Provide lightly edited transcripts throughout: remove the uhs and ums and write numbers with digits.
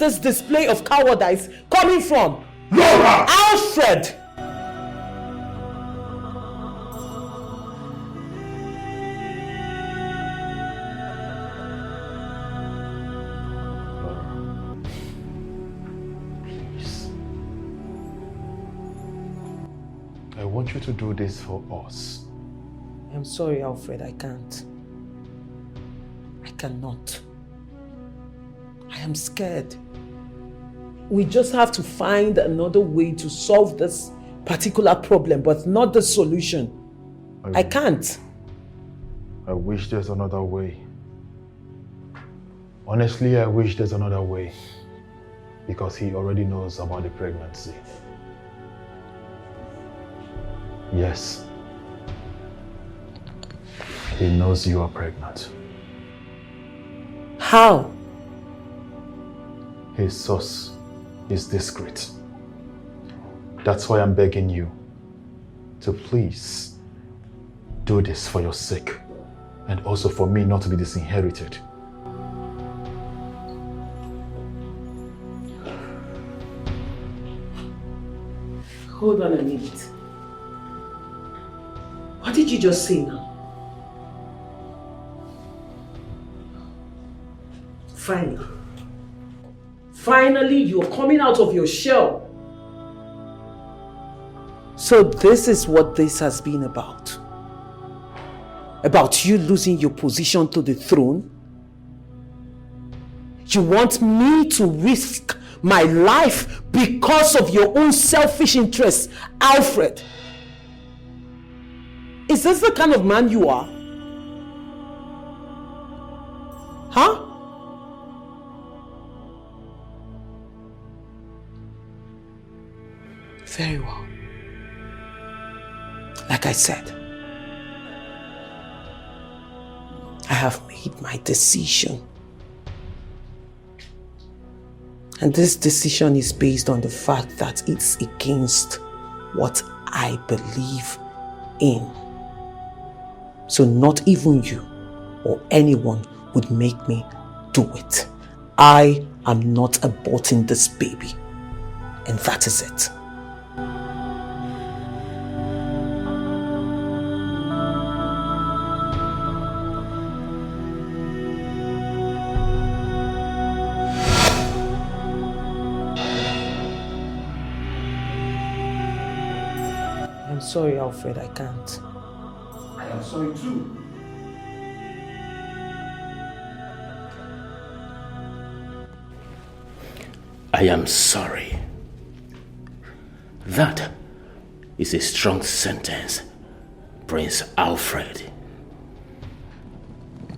this display of cowardice coming from? Laura! Alfred! I want you to do this for us. I'm sorry, Alfred, I can't. I cannot. I am scared. We just have to find another way to solve this particular problem, but not the solution. I can't. I wish there's another way. Honestly, I wish there's another way. Because he already knows about the pregnancy. Yes. He knows you are pregnant. How? His source is discreet. That's why I'm begging you to please do this for your sake and also for me not to be disinherited. Hold on a minute. What did you just say now? Finally, you're coming out of your shell. So this is what this has been about. About you losing your position to the throne. You want me to risk my life because of your own selfish interests, Alfred. Is this the kind of man you are? Huh? Very well. Like I said, I have made my decision. And this decision is based on the fact that it's against what I believe in. So not even you or anyone would make me do it. I am not aborting this baby. And that is it. I'm sorry, Alfred, I can't. I am sorry too. I am sorry. That is a strong sentence, Prince Alfred.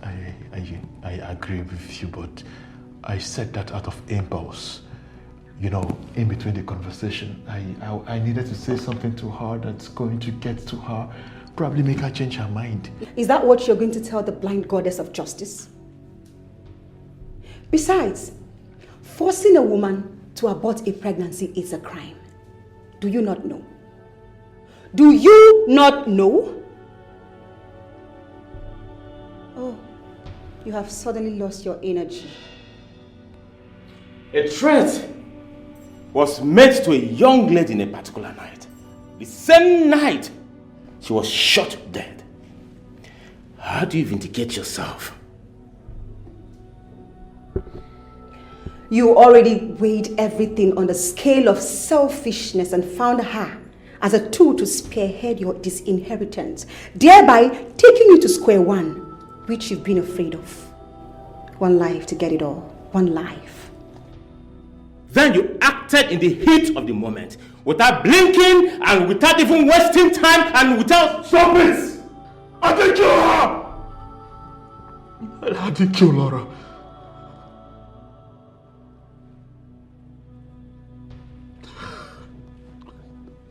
I agree with you, but I said that out of impulse. You know, in between the conversation, I needed to say something to her that's going to get to her, probably make her change her mind. Is that what you're going to tell the blind goddess of justice? Besides, forcing a woman to abort a pregnancy is a crime. Do you not know? Do you not know? Oh, you have suddenly lost your energy. A threat was made to a young lady in a particular night. The same night, she was shot dead. How do you vindicate yourself? You already weighed everything on the scale of selfishness and found her as a tool to spearhead your disinheritance, thereby taking you to square one, which you've been afraid of. One life to get it all. One life. Then you acted in the heat of the moment, without blinking and without even wasting time and without... Stop it! I didn't kill her! I didn't kill Laura.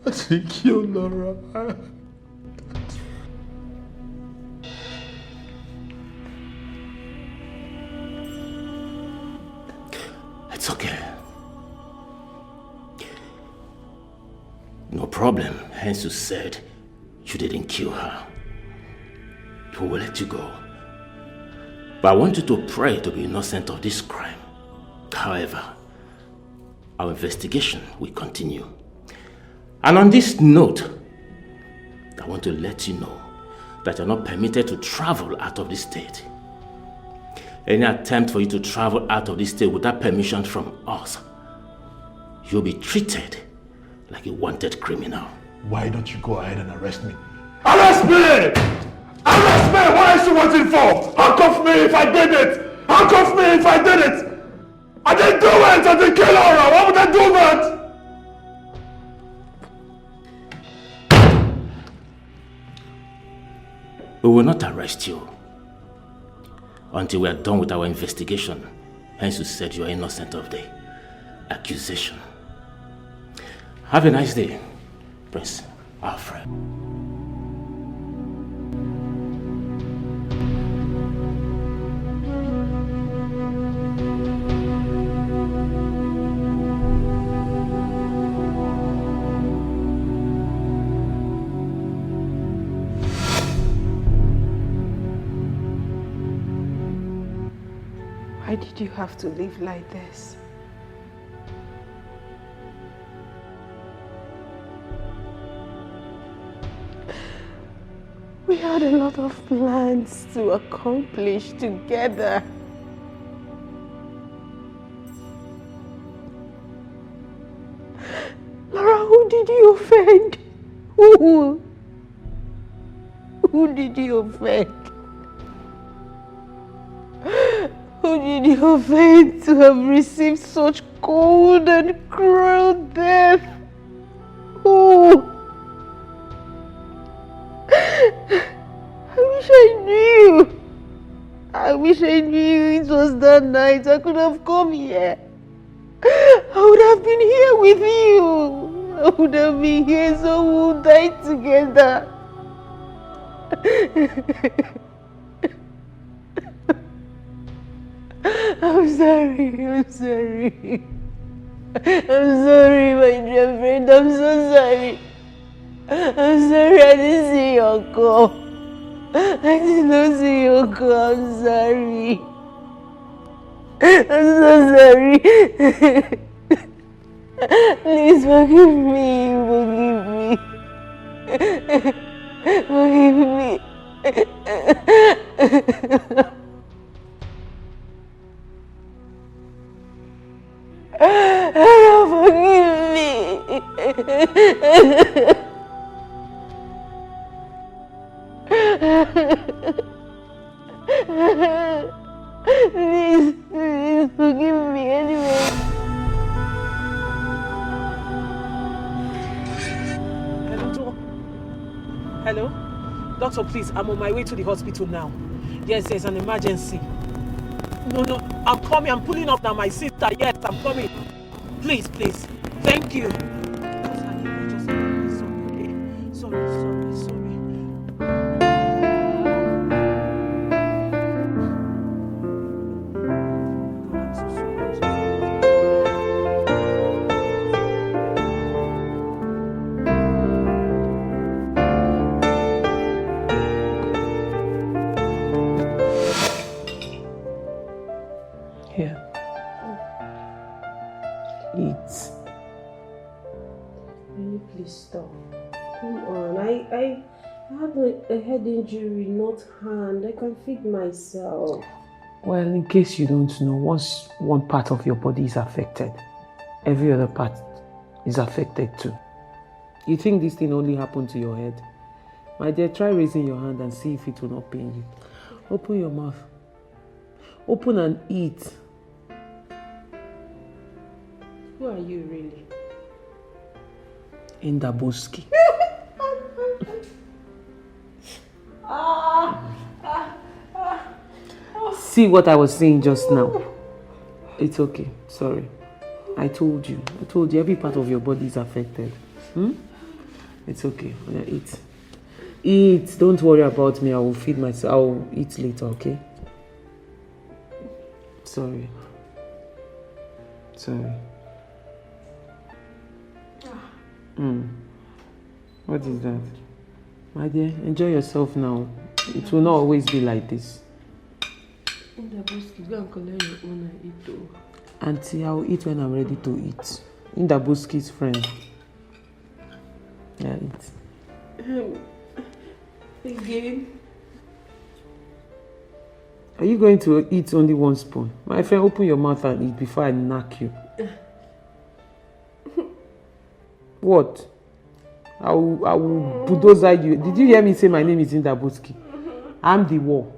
I didn't kill Laura. It's okay. No problem. Hence you said you didn't kill her. We will let you go. But I want you to pray to be innocent of this crime. However, our investigation will continue. And on this note, I want to let you know that you're not permitted to travel out of the state. Any attempt for you to travel out of the state without permission from us, you'll be treated like a wanted criminal. Why don't you go ahead and arrest me? Arrest me! Arrest me! What are you waiting for? Handcuff me if I did it! Handcuff me if I did it! I didn't do it! I didn't kill her! Why would I do that? We will not arrest you until we are done with our investigation. Hence you said you are innocent of the accusation. Have a nice day, Prince Alfred. Why did you have to live like this? We had a lot of plans to accomplish together. Laura, who did you offend? Who? Who did you offend? Who did you offend to have received such cold and cruel death? Who? I wish I knew. I wish I knew it was that night. I could have come here. I would have been here with you. I would have been here so we would die together. I'm sorry, I'm sorry. I'm sorry, my dear friend, I'm so sorry. I'm sorry, I didn't see your call. I did not see your call, I'm sorry. I'm so sorry. Please forgive me, forgive me. Forgive me. Forgive me. Please forgive me anyway. Hello? Doctor, please, I'm on my way to the hospital now. Yes, there's an emergency. No, I'm coming. I'm pulling up now, my sister. Yes, I'm coming. Please. Thank you. Sorry. A head injury, not hand. I can feed myself. Well, in case you don't know, once one part of your body is affected, every other part is affected too. You think this thing only happened to your head? My dear, try raising your hand and see if it will not pain you. Open your mouth. Open and eat. Who are you really? Ndaboski. See what I was saying just now? It's okay. Sorry. I told you. Every part of your body is affected. It's okay. Eat. Eat. Don't worry about me. I will feed myself. I will eat later, okay? Sorry. What is that? My dear, enjoy yourself now. It will not always be like this. Go and collect your own and eat though. Auntie, I'll eat when I'm ready to eat. Ndabuski's friend. Yeah, eat. Again? Are you going to eat only one spoon? My friend, open your mouth and eat before I knock you. What? I will bulldozer you. Did you hear me say my name is Ndabuski? I'm the war.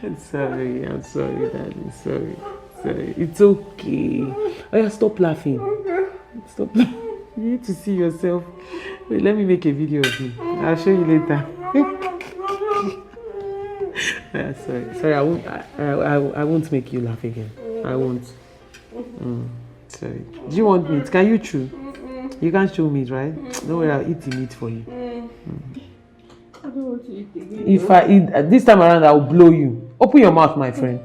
I'm sorry, darling. Sorry. It's okay. Oh yeah, stop laughing. Stop laughing. You need to see yourself. Wait, let me make a video of you. I'll show you later. Yeah, sorry. I won't make you laugh again. I won't. Sorry. Do you want meat? Can you chew? You can't chew meat, right? Don't worry, I'll eat the meat for you. I don't want to eat again. If I eat this time around, I'll blow you. Open your mouth, my friend.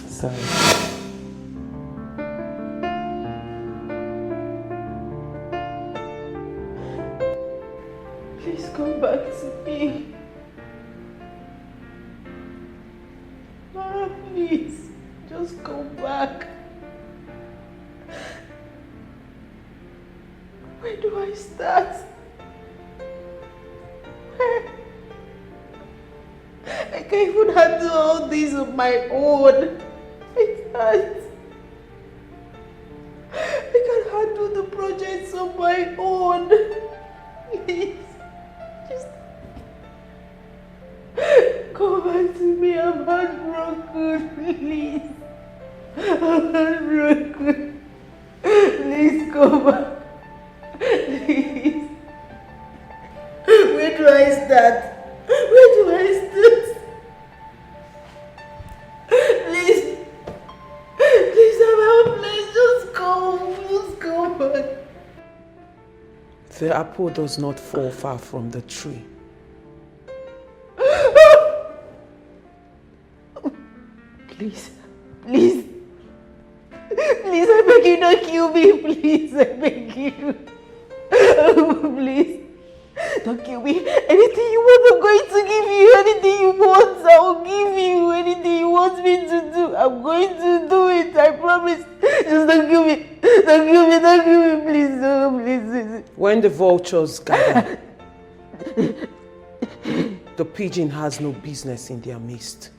Sorry. Please come back to me. Mara, please. Just go back. Where do I start? I can't even handle all this on my own. I can't. I can't handle the projects on my own. Please. Just come back to me. I'm heartbroken. Please. I'm heartbroken. Please come back. Please. Where do I start? Please. Please, I'm helpless. Just go back. The apple does not fall far from the tree. Please, I beg you, don't kill me, please, I beg you. Please, don't kill me. Anything you want, I'm going to give you. Anything you want, I'll give you. Anything you want me to do, I'm going to do it, I promise. Just don't kill me, please, please. When the vultures gather, the pigeon has no business in their midst.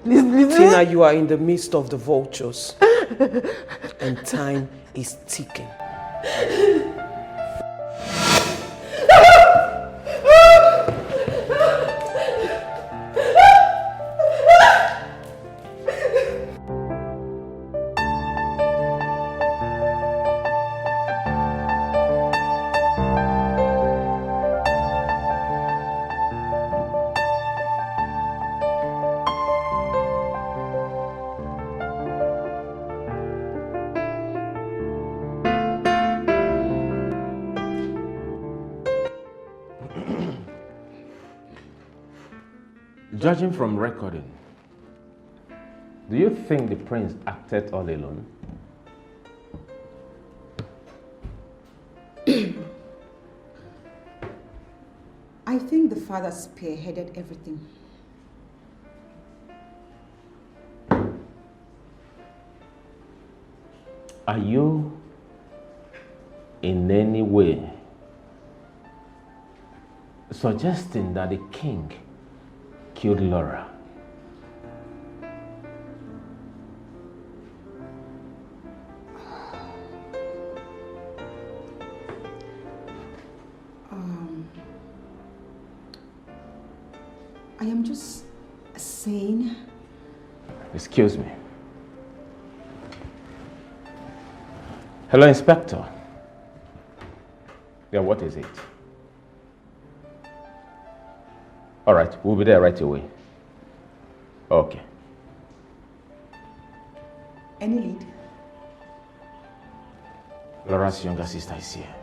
Please. Tina, you are in the midst of the vultures, and time is ticking. Judging from recording, do you think the prince acted all alone? I think the father spearheaded everything. Are you in any way suggesting that the king killed Laura? I am just saying. Excuse me. Hello, Inspector. Yeah, what is it? All right, we'll be there right away. Okay. Any lead? Laura's younger sister is here.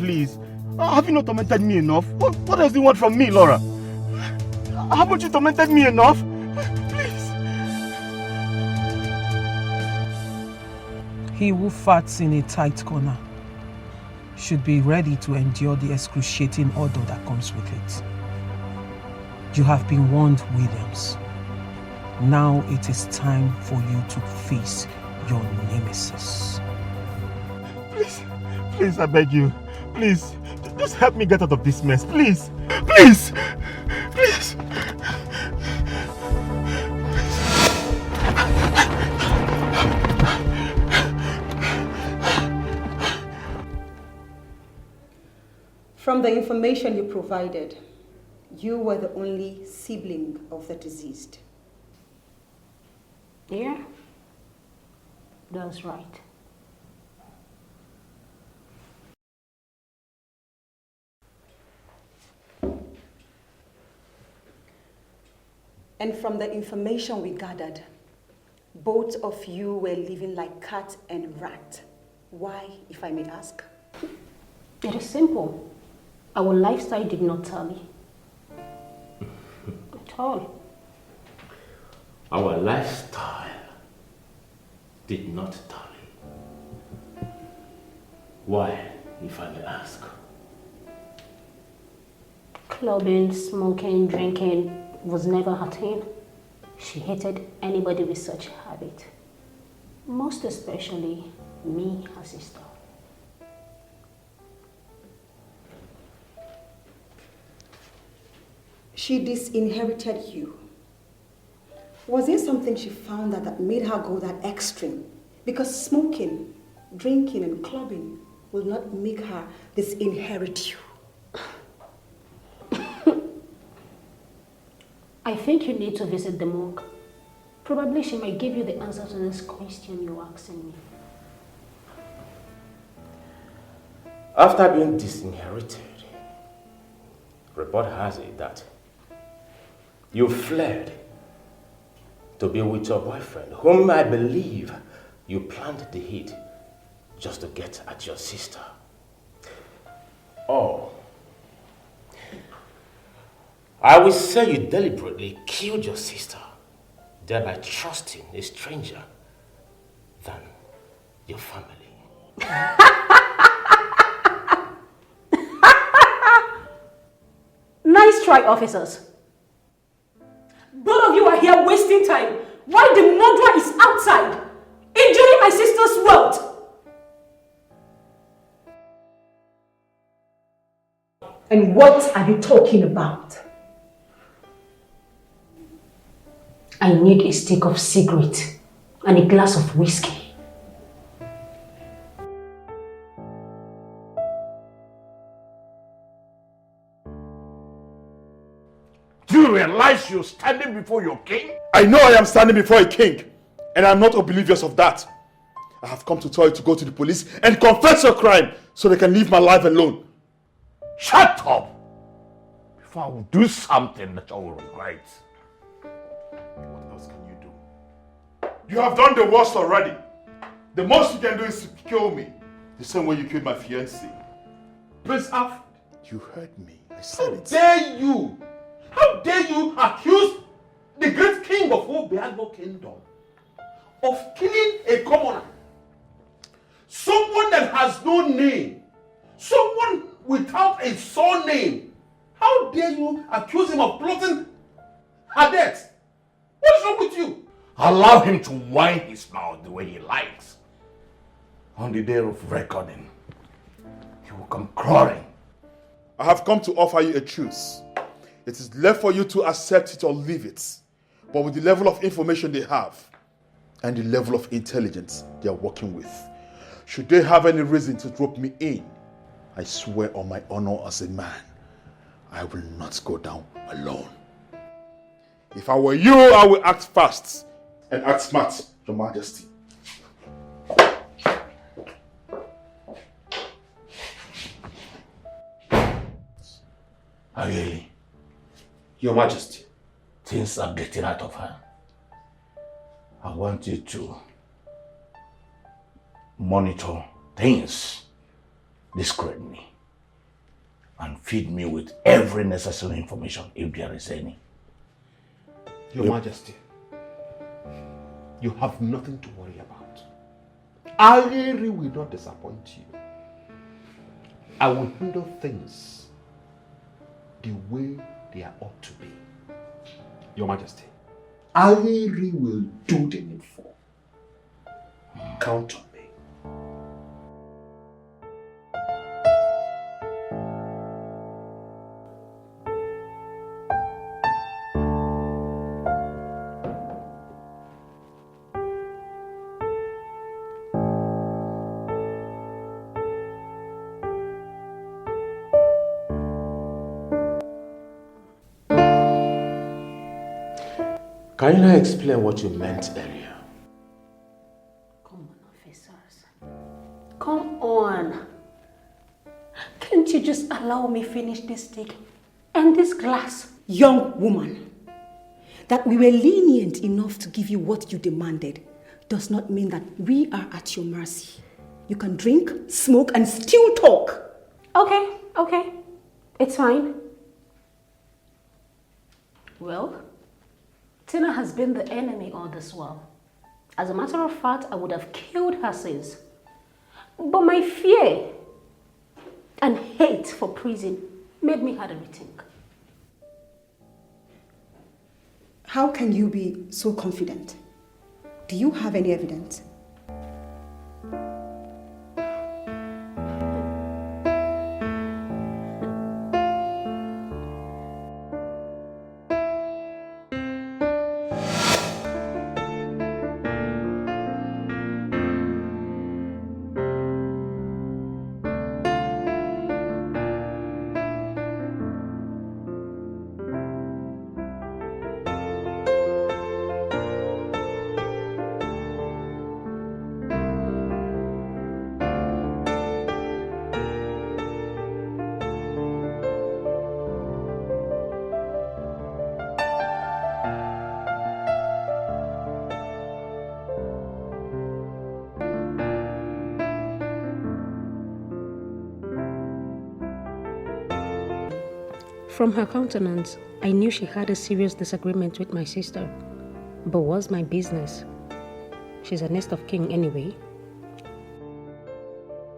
please. Have you not tormented me enough? What does he want from me, Laura? Haven't you tormented me enough? Please. He who farts in a tight corner should be ready to endure the excruciating odor that comes with it. You have been warned, Williams. Now it is time for you to face your nemesis. Please, I beg you. Please, just help me get out of this mess. Please. Please. Please. From the information you provided, you were the only sibling of the deceased. Yeah, that's right. And from the information we gathered, both of you were living like cat and rat. Why, if I may ask? It is simple. Our lifestyle did not tally. At all. Our lifestyle did not tally. Why, if I may ask? Clubbing, smoking, drinking was never her thing. She hated anybody with such habit. Most especially me, her sister. She disinherited you. Was there something she found that made her go that extreme? Because smoking, drinking, and clubbing will not make her disinherit you. I think you need to visit the morgue. Probably she might give you the answer to this question you're asking me. After being disinherited, report has it that you fled to be with your boyfriend, whom I believe you planned the hit just to get at your sister. Oh, I will say you deliberately killed your sister, thereby trusting a stranger than your family. Nice try, officers. Both of you are here wasting time while the murderer is outside, enjoying my sister's wealth. And what are you talking about? I need a stick of cigarette and a glass of whiskey. Do you realize you're standing before your king? I know I am standing before a king, and I'm not oblivious of that. I have come to tell you to go to the police and confess your crime so they can leave my life alone. Shut up! Before I will do something that I will regret. What else can you do? You have done the worst already. The most you can do is to kill me. The same way you killed my fiancée. Prince Alfred. You heard me. I said it. How dare you? How dare you accuse the great king of Obiago Kingdom of killing a commoner? Someone that has no name. Someone without a surname. How dare you accuse him of plotting her death? What is wrong with you? Allow him to whine his mouth the way he likes. On the day of reckoning, he will come crawling. I have come to offer you a truce. It is left for you to accept it or leave it. But with the level of information they have and the level of intelligence they are working with, should they have any reason to drop me in, I swear on my honor as a man, I will not go down alone. If I were you, I would act fast and act smart, Your Majesty. Really? Your Majesty, things are getting out of hand. I want you to monitor things discreetly. and feed me with every necessary information if there is any. Your Majesty, you have nothing to worry about. Aliri will not disappoint you. I will handle things the way they are ought to be. Your Majesty, Aliri will do the needful. Count on me. Can you now explain what you meant earlier? Come on, officers. Come on. Can't you just allow me finish this steak and this glass? Young woman, that we were lenient enough to give you what you demanded does not mean that we are at your mercy. You can drink, smoke, and still talk. Okay. It's fine. Well, Tina has been the enemy all this while. As a matter of fact, I would have killed her since. But my fear and hate for prison made me have a rethink. How can you be so confident? Do you have any evidence? From her countenance, I knew she had a serious disagreement with my sister. But what's my business? She's a nest of kin anyway.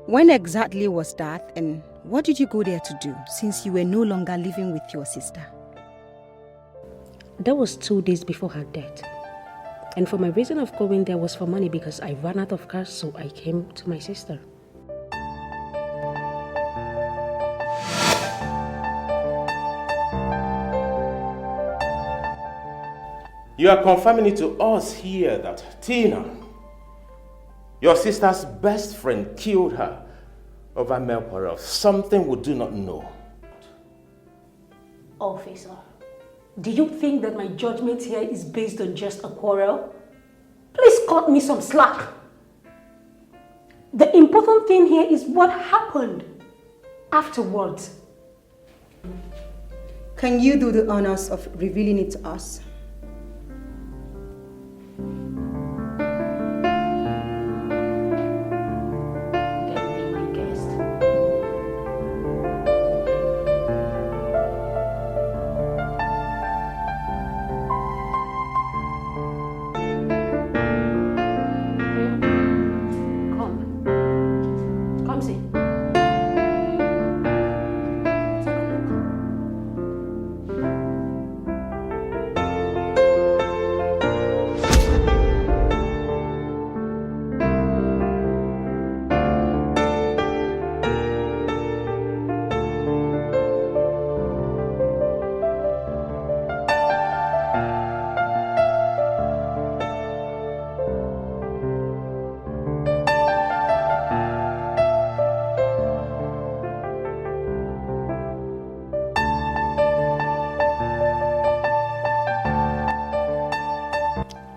When exactly was that, and what did you go there to do, since you were no longer living with your sister? That was 2 days before her death. And for my reason of going there was for money because I ran out of cash, so I came to my sister. You are confirming it to us here that Tina, your sister's best friend, killed her over mere quarrel, something we do not know. Officer, do you think that my judgment here is based on just a quarrel? Please cut me some slack. The important thing here is what happened afterwards. Can you do the honors of revealing it to us?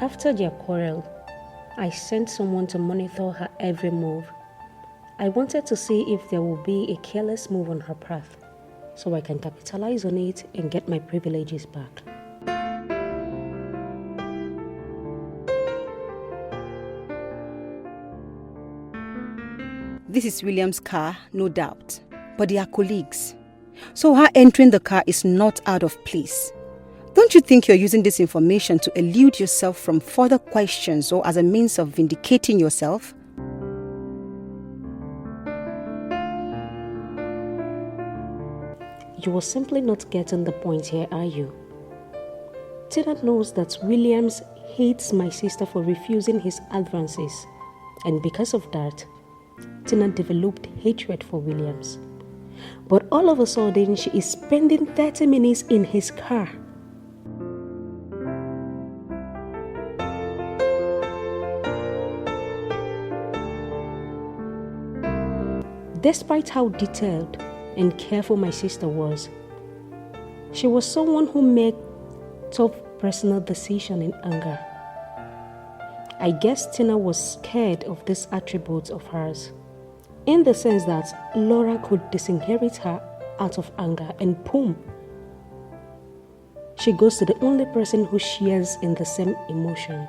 After their quarrel, I sent someone to monitor her every move. I wanted to see if there would be a careless move on her path, so I can capitalize on it and get my privileges back. This is William's car, no doubt, but they are colleagues. So her entering the car is not out of place. Don't you think you're using this information to elude yourself from further questions or as a means of vindicating yourself? You are simply not getting the point here, are you? Tina knows that Williams hates my sister for refusing his advances, and because of that, Tina developed hatred for Williams. But all of a sudden, she is spending 30 minutes in his car. Despite how detailed and careful my sister was, she was someone who made tough personal decisions in anger. I guess Tina was scared of this attribute of hers, in the sense that Laura could disinherit her out of anger, and boom, she goes to the only person who shares in the same emotion.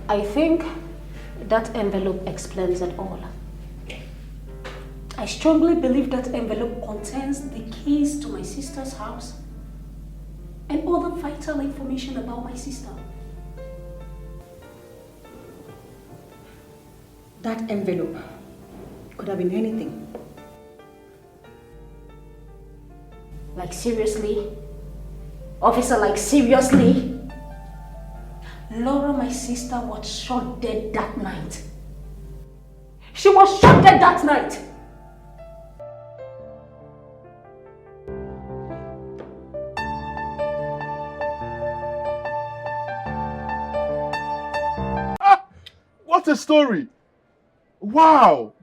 I think that envelope explains it all. I strongly believe that envelope contains the keys to my sister's house and other vital information about my sister. That envelope could have been anything. Like seriously? Officer, like seriously? Laura, my sister, was shot dead that night. She was shot dead that night! What a story! Wow!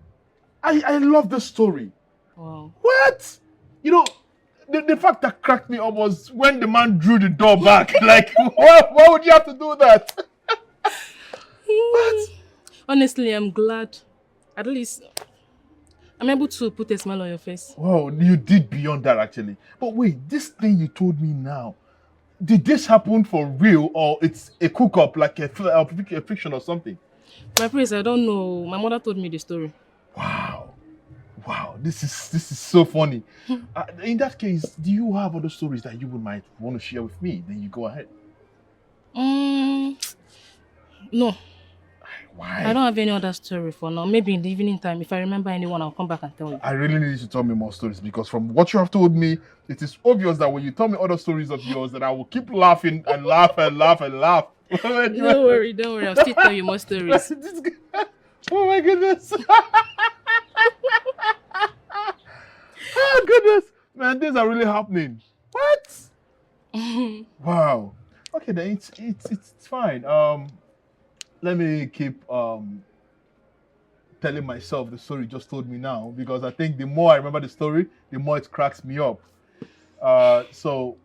I love this story. Wow. What? You know, the fact that cracked me up was when the man drew the door back. Like, why would you have to do that? What? Honestly, I'm glad. At least I'm able to put a smile on your face. Wow, you did beyond that actually. But wait, this thing you told me now, did this happen for real or it's a cook-up, like a fiction or something? My prince, I don't know. My mother told me the story. Wow. Wow, this is so funny. In that case, do you have other stories that you might want to share with me? Then you go ahead. No. Why? I don't have any other story for now. Maybe in the evening time, if I remember anyone, I'll come back and tell you. I really need you to tell me more stories because from what you have told me, it is obvious that when you tell me other stories of yours, that I will keep laughing and laugh and laugh and laugh. Don't worry. I'll still tell you more stories. Oh my goodness. Oh goodness. Man, things are really happening. What? Wow. Okay, then it's fine. Let me keep telling myself the story you just told me now, because I think the more I remember the story, the more it cracks me up. So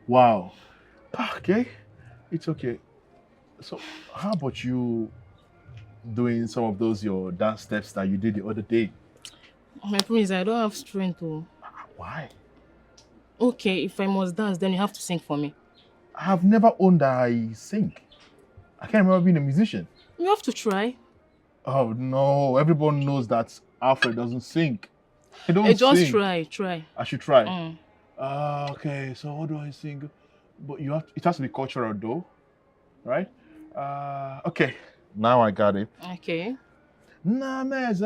wow. Okay, it's okay. So how about you doing some of those your dance steps that you did the other day? My prince, I don't have strength to. Why? Okay, if I must dance, then you have to sing for me. I have never owned that I sing. I can't remember being a musician. You have to try. Oh no, everyone knows that Alfred doesn't sing. He don't Just sing. try. I should try. Okay, so what do I sing? But it has to be cultural though, right? Okay, now I got it. Okay. My prince,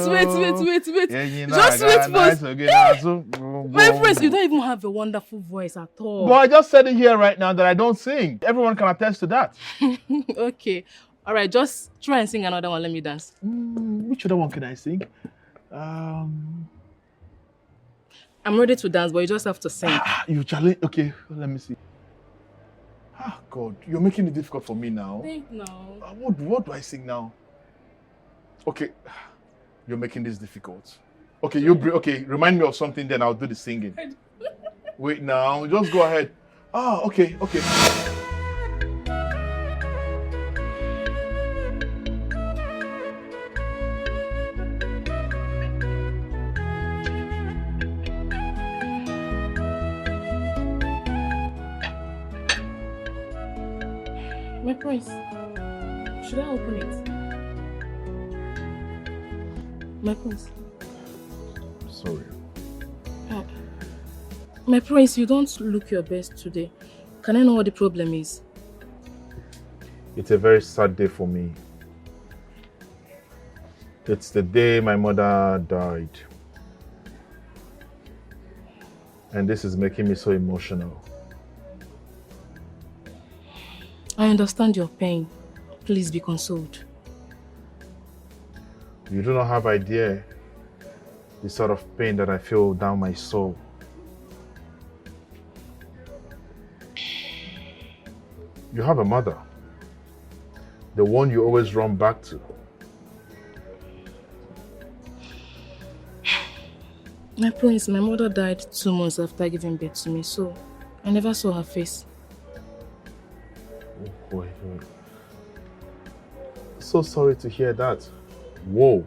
wait. Just wait first. My prince, you don't even have a wonderful voice at all. But I just said it here right now that I don't sing. Everyone can attest to that. Okay. All right, just try and sing another one. Let me dance. Which other one can I sing? I'm ready to dance, but you just have to sing. You challenge. Okay, let me see. God, you're making it difficult for me now. Think now. What do I sing now? Okay, you're making this difficult. Okay, remind me of something, then I'll do the singing. Wait now, just go ahead. Okay. My prince, should I open it? My prince. Sorry. My prince, you don't look your best today. Can I know what the problem is? It's a very sad day for me. It's the day my mother died. And this is making me so emotional. I understand your pain. Please be consoled. You do not have idea the sort of pain that I feel down my soul. You have a mother, the one you always run back to. My prince, my mother died 2 months after giving birth to me, so I never saw her face. Oh, wait. So sorry to hear that. Whoa.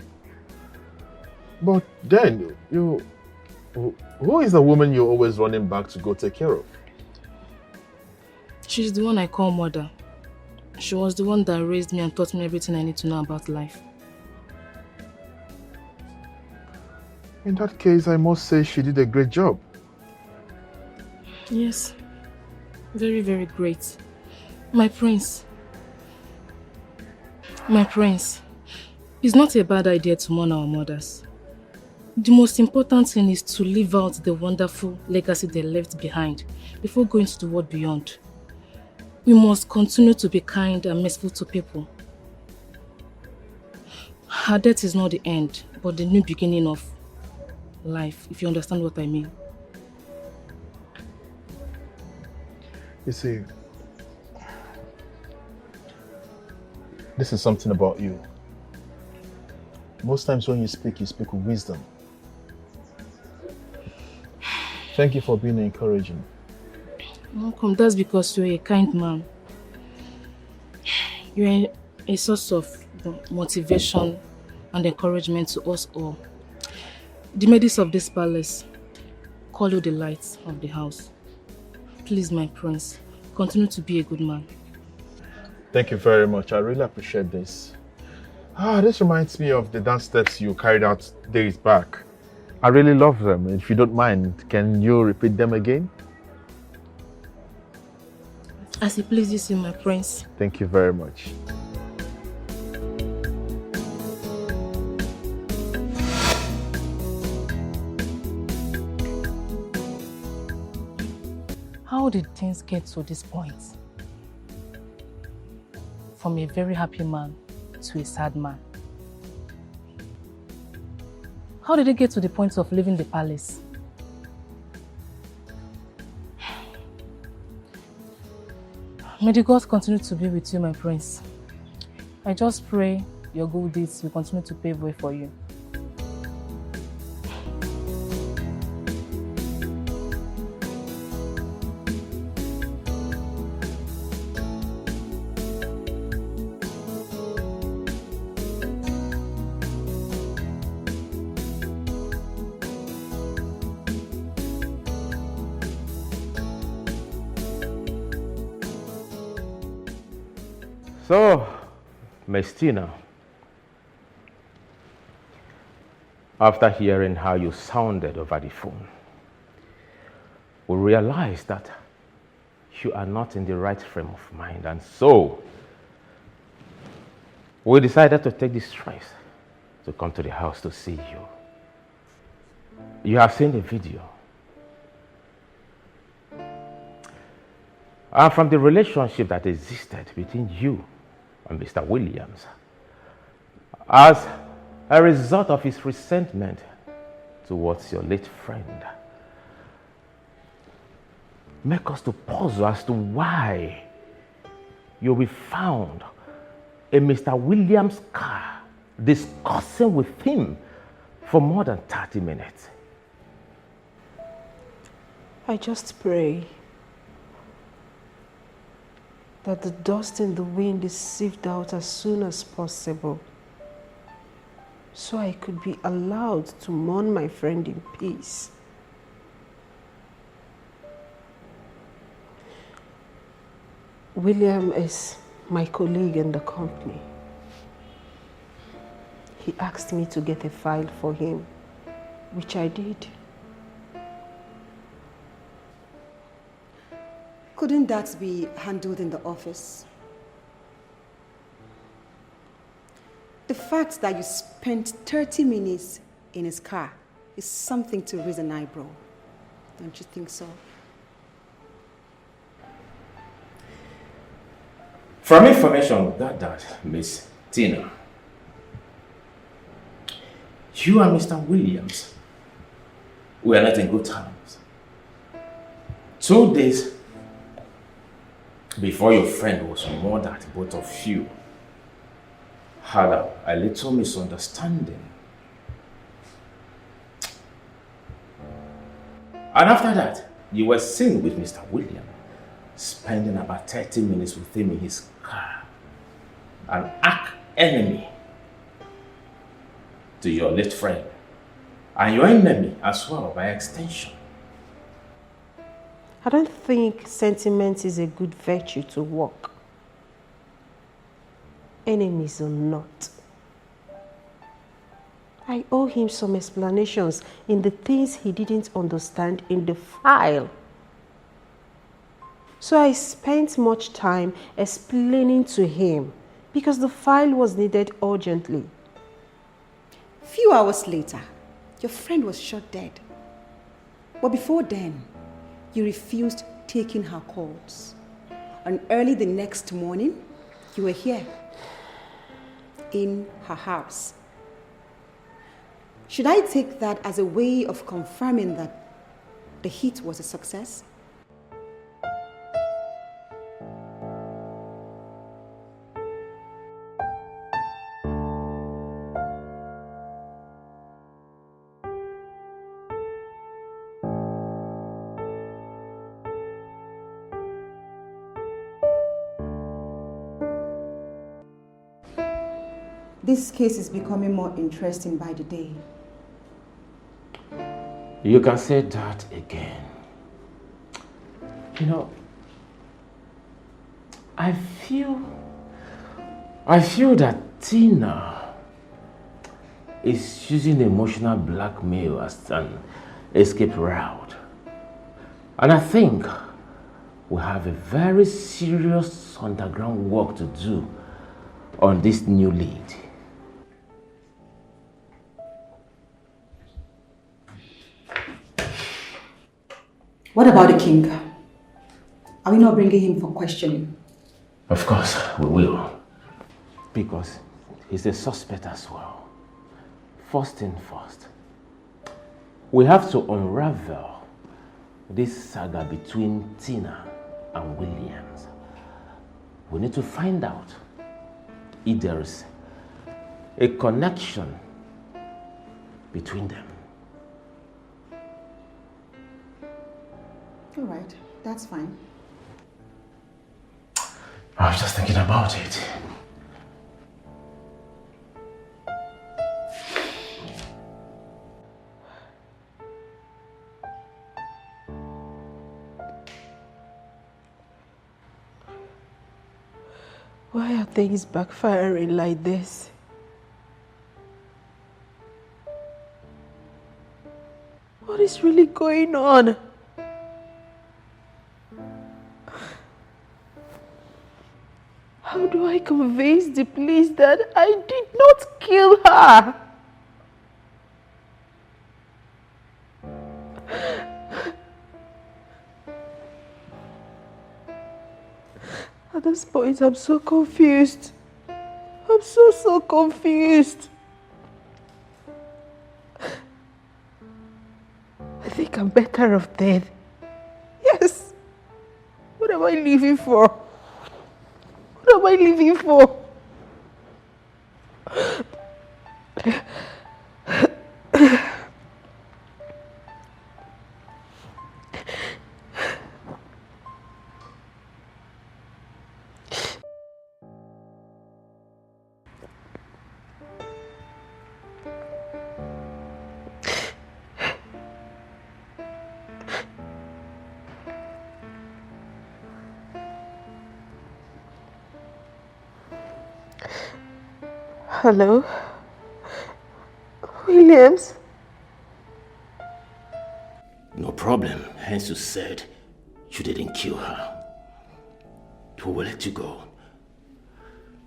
But then, who is the woman you're always running back to go take care of? She's the one I call mother. She was the one that raised me and taught me everything I need to know about life. In that case, I must say she did a great job. Yes. Very, very great. My prince. My prince. It's not a bad idea to mourn our mothers. The most important thing is to live out the wonderful legacy they left behind before going to the world beyond. We must continue to be kind and merciful to people. Her death is not the end, but the new beginning of life, if you understand what I mean. You see, this is something about you. Most times when you speak with wisdom. Thank you for being encouraging. Welcome. That's because you're a kind man. You're a source of motivation and encouragement to us all. The maids of this palace call you the light of the house. Please, my prince, continue to be a good man. Thank you very much. I really appreciate this. This reminds me of the dance steps you carried out days back. I really love them. If you don't mind, can you repeat them again? As it pleases you, my prince. Thank you very much. How did things get to this point? From a very happy man to a sad man. How did it get to the point of leaving the palace? May the gods continue to be with you, my prince. I just pray your good deeds will continue to pave way for you. So, Mestina, after hearing how you sounded over the phone, we realized that you are not in the right frame of mind, and so we decided to take the stress to come to the house to see you. You have seen the video. And from the relationship that existed between you and Mr. Williams, as a result of his resentment towards your late friend, make us to puzzle as to why you'll be found in Mr. Williams' car discussing with him for more than 30 minutes. I just pray that the dust in the wind is sieved out as soon as possible, so I could be allowed to mourn my friend in peace. William is my colleague in the company. He asked me to get a file for him, which I did. Couldn't that be handled in the office? The fact that you spent 30 minutes in his car is something to raise an eyebrow. Don't you think so? From information gathered, Miss Tina, you and Mr. Williams were not in good terms. 2 days before your friend was murdered, both of you had a little misunderstanding. And after that, you were seen with Mr. Williams, spending about 30 minutes with him in his car. An arch enemy to your late friend, and your enemy as well by extension. I don't think sentiment is a good virtue to work. Enemies or not. I owe him some explanations in the things he didn't understand in the file. So I spent much time explaining to him because the file was needed urgently. Few hours later, your friend was shot dead. But before then, you refused taking her calls. And early the next morning, you were here in her house. Should I take that as a way of confirming that the hit was a success? This case is becoming more interesting by the day. You can say that again. You know, I feel that Tina is using emotional blackmail as an escape route. And I think we have a very serious underground work to do on this new lead. What about the king? Are we not bringing him for questioning? Of course, we will. Because he's a suspect as well. First thing first, we have to unravel this saga between Tina and Williams. We need to find out if there is a connection between them. All right, that's fine. I was just thinking about it. Why are things backfiring like this? What is really going on? How do I convince the police that I did not kill her? At this point, I'm so confused. I'm so confused. I think I'm better off dead. Yes. What am I living for? What am I living for? Hello? Williams? No problem. Hence you said you didn't kill her. We will let you go.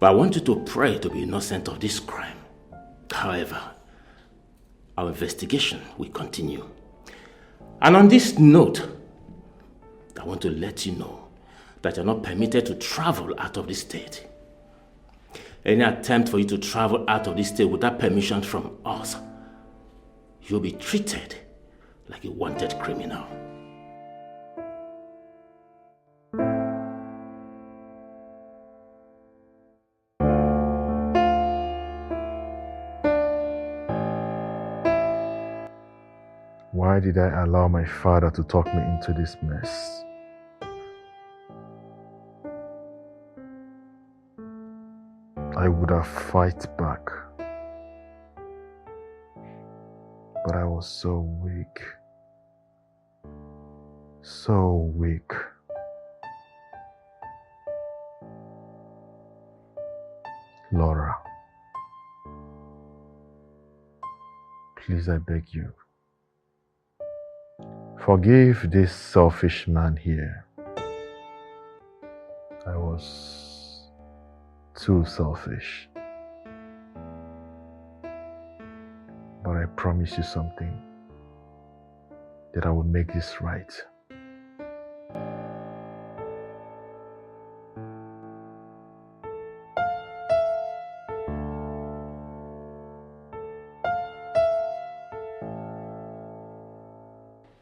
But I want you to pray to be innocent of this crime. However, our investigation will continue. And on this note, I want to let you know that you're not permitted to travel out of the state. Any attempt for you to travel out of the state without permission from us, you'll be treated like a wanted criminal. Why did I allow my father to talk me into this mess? I would have fight back. But I was so weak. So weak. Laura, please, I beg you, forgive this selfish man here. I was too selfish. But I promise you something, that I will make this right.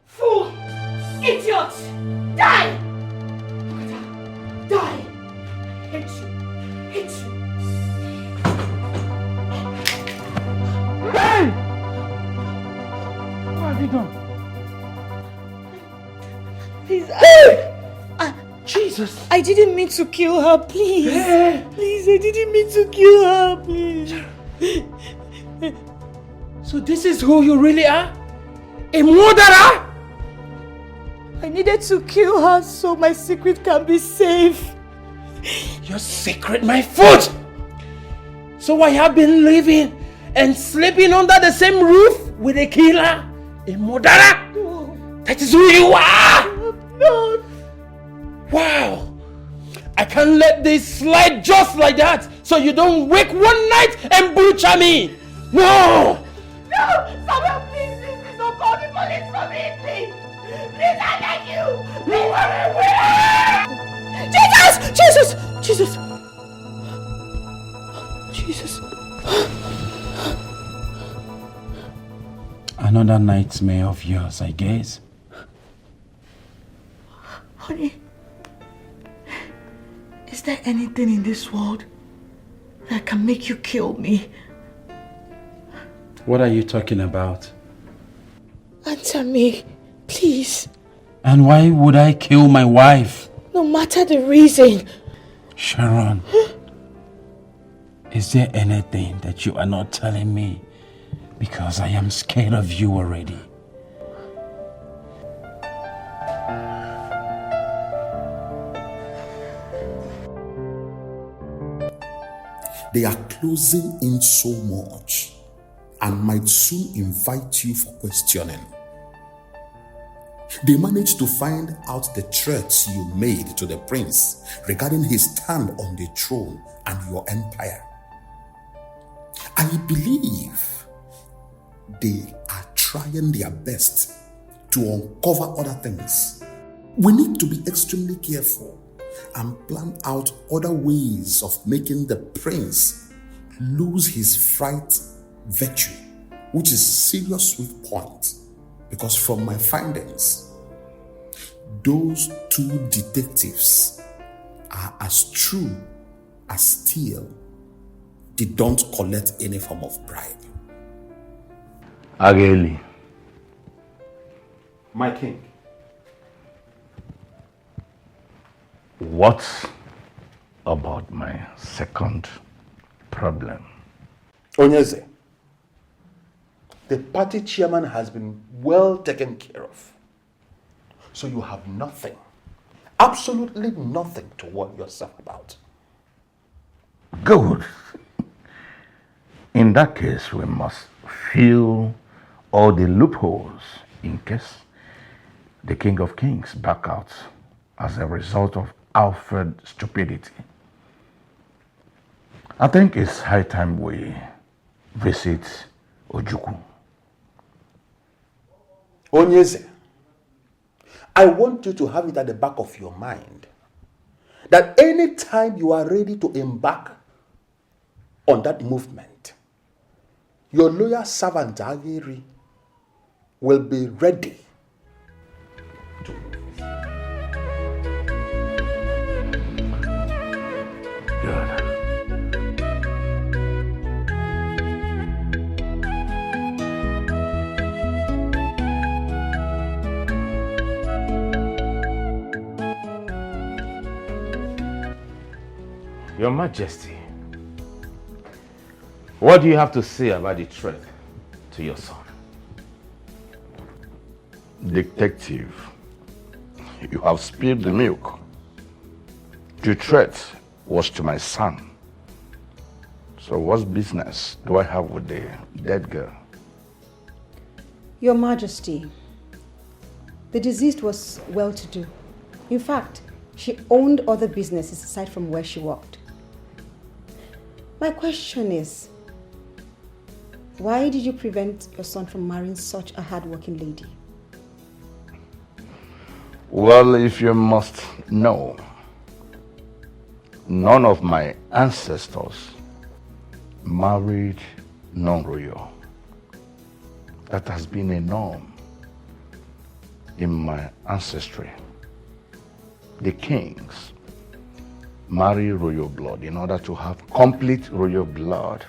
Fool! Idiot! Die! Die! Hate you! Hate you! Hey! What have you done? Please, Jesus! I didn't mean to kill her, please. Hey! Please, I didn't mean to kill her, please. So this is who you really are? A murderer? I needed to kill her so my secret can be safe. Your secret, my foot! So I have been living and sleeping under the same roof with a killer? A murderer? No. That is who you are! No. Wow! I can't let this slide just like that so you don't wake one night and butcher me! No! No! Someone please, don't call the police for me, please! Please, I beg you! Please, Jesus! Jesus! Jesus! Jesus! Another nightmare of yours, I guess. Honey, is there anything in this world that can make you kill me? What are you talking about? Answer me, please. And why would I kill my wife? No matter the reason. Sharon, is there anything that you are not telling me? Because I am scared of you already. They are closing in so much and might soon invite you for questioning. They managed to find out the threats you made to the prince regarding his stand on the throne and your empire. I believe they are trying their best to uncover other things. We need to be extremely careful and plan out other ways of making the prince lose his fright virtue, which is a serious weak point, because from my findings, those two detectives are as true as steel. They don't collect any form of bribe. Ageli. My king. What about my second problem? Onyeze, the party chairman has been well taken care of. So you have nothing, absolutely nothing to worry yourself about. Good. In that case, we must fill all the loopholes in case the King of Kings back out as a result of Alfred's stupidity. I think it's high time we visit Ojukwu. Onyeze, I want you to have it at the back of your mind that any time you are ready to embark on that movement, your loyal servant Agiri will be ready to move. Good. Your Majesty, what do you have to say about the threat to your son? Detective, you have spilled the milk. The threat was to my son. So what business do I have with the dead girl? Your Majesty, the deceased was well-to-do. In fact, she owned other businesses aside from where she worked. My question is, why did you prevent your son from marrying such a hard-working lady? Well, if you must know, none of my ancestors married non-royal. That has been a norm in my ancestry. The kings marry royal blood in order to have complete royal blood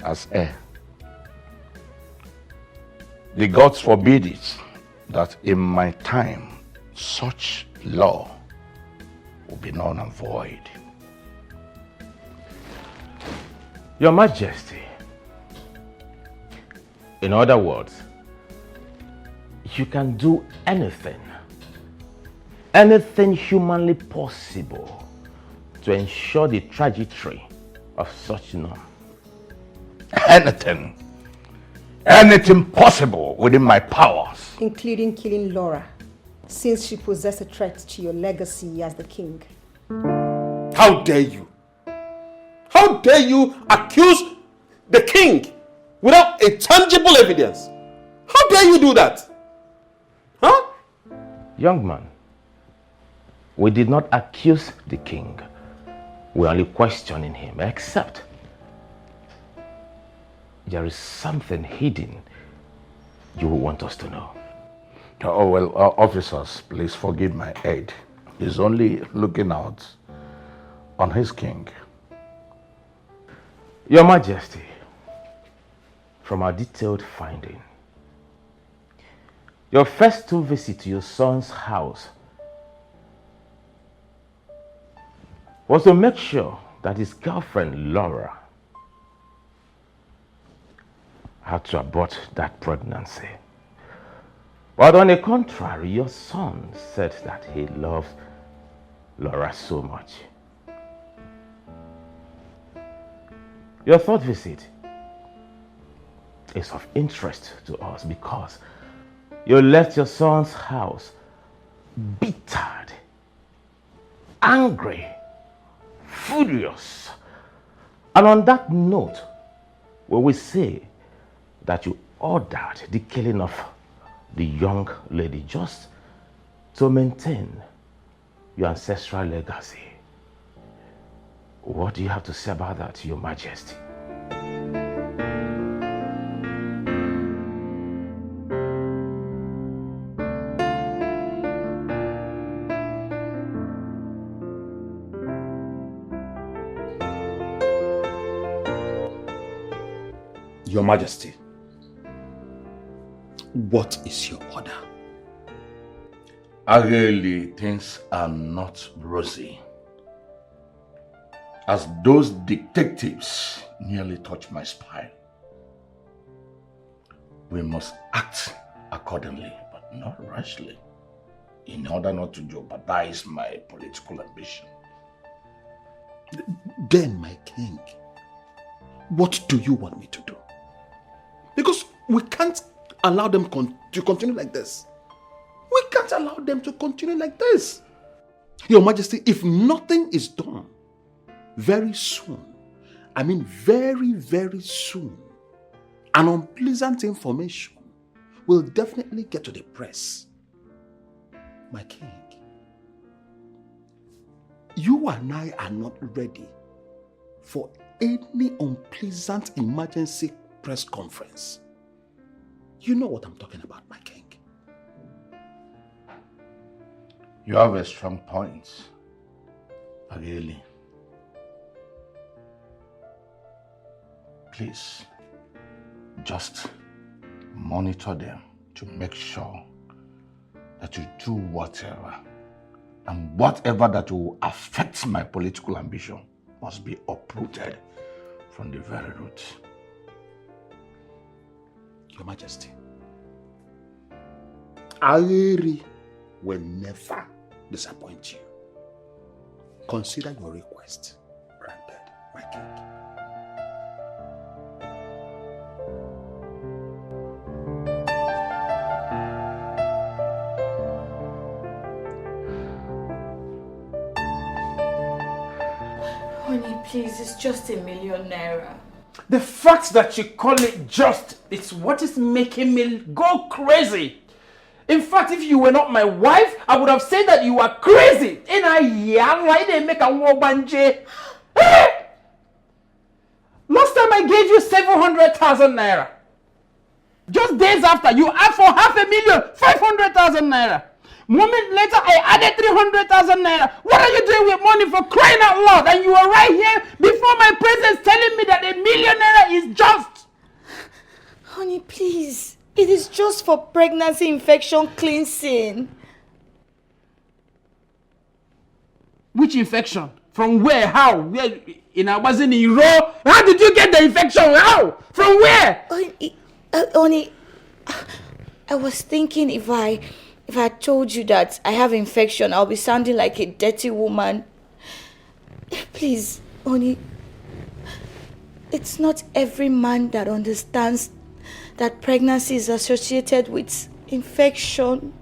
as heir. The gods forbid it that in my time such law will be null and void. Your Majesty, in other words, you can do anything humanly possible to ensure the trajectory of such norm. Anything possible within my powers. Including killing Laura, since she possessed a threat to your legacy as the king. How dare you? How dare you accuse the king without a tangible evidence? How dare you do that? Huh? Young man, we did not accuse the king. We're only questioning him, except there is something hidden you will want us to know. Oh, well, officers, please forgive my aide. He's only looking out on his king. Your Majesty, from our detailed finding, your first two visits to your son's house was to make sure that his girlfriend, Laura, had to abort that pregnancy. But on the contrary, your son said that he loved Laura so much. Your third visit is of interest to us because you left your son's house bittered, angry, furious. And on that note, we will say that you ordered the killing of the young lady just to maintain your ancestral legacy. What do you have to say about that, Your Majesty? Your Majesty, what is your order? Really, things are not rosy. As those detectives nearly touched my spine. We must act accordingly, but not rashly, in order not to jeopardize my political ambition. Then, my king, What do you want me to do? Because we can't allow them to continue like this. We can't allow them to continue like this. Your Majesty, if nothing is done very soon, I mean very, very soon, an unpleasant information will definitely get to the press. My king, you and I are not ready for any unpleasant emergency press conference. You know what I'm talking about, my king. You have a strong point, really. Please, just monitor them to make sure that you do whatever, and whatever that will affect my political ambition must be uprooted from the very root. Your Majesty, Ageri will never disappoint you. Consider your request granted, my king. Honey, please, it's just ₦1 million. The fact that you call it just is what is making me go crazy. In fact, if you were not my wife, I would have said that you are crazy. And I didn't make a wobanje. Last time I gave you 700,000 naira. Just days after, you asked for $500,000, 500,000 naira. Moment later, I added 300,000 naira. What are you doing with money, for crying out loud? And you are right here before my presence telling me that ₦1 million is just. Honey, please. It is just for pregnancy infection cleansing. Which infection? From where? How? Where? I wasn't in raw. How did you get the infection? How? From where? Honey, I was thinking if I told you that I have infection, I'll be sounding like a dirty woman. Please, honey, it's not every man that understands that pregnancy is associated with infection.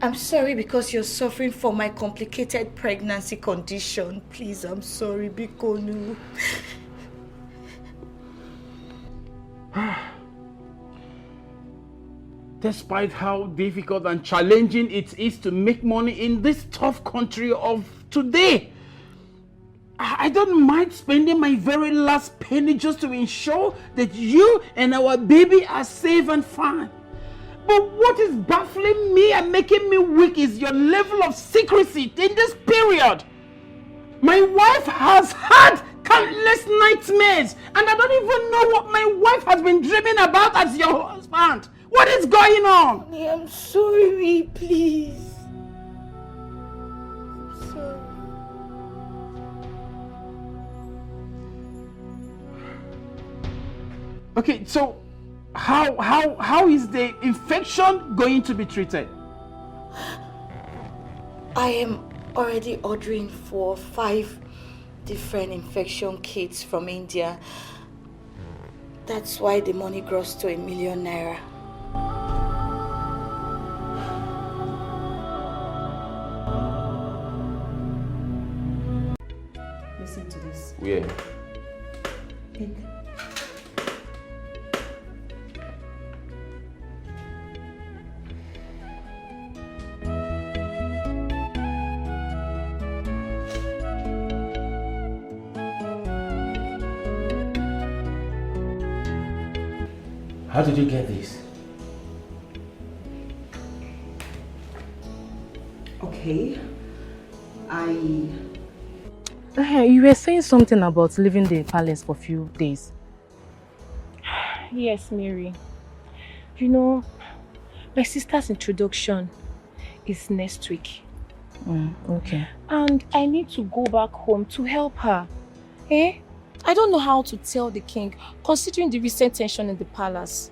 I'm sorry because you're suffering from my complicated pregnancy condition. Please, I'm sorry, Bikonu. Despite how difficult and challenging it is to make money in this tough country of today, I don't mind spending my very last penny just to ensure that you and our baby are safe and fine. But what is baffling me and making me weak is your level of secrecy in this period. My wife has had countless nightmares, and I don't even know what my wife has been dreaming about as your husband. What is going on? Honey, I'm sorry, please. I'm sorry. Okay, so how is the infection going to be treated? I am already ordering for 5 different infection kits from India. That's why the money grows to ₦1 million. Listen to this. Where? Take. How did you get this? Okay. You were saying something about leaving the palace for a few days. Yes, Mary. You know, my sister's introduction is next week. Okay. And I need to go back home to help her. Eh? I don't know how to tell the king, considering the recent tension in the palace.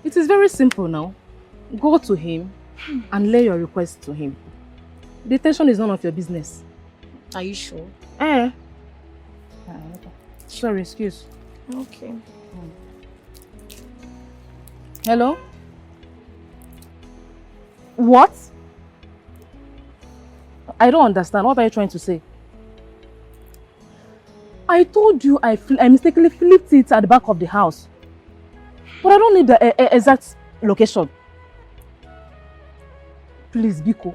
It is very simple now. Go to him and lay your request to him. The tension is none of your business. Are you sure? Sorry, excuse. Okay. Hello? What? I don't understand. What are you trying to say? I told you I mistakenly flipped it at the back of the house. But I don't need the exact location. Please, Biko.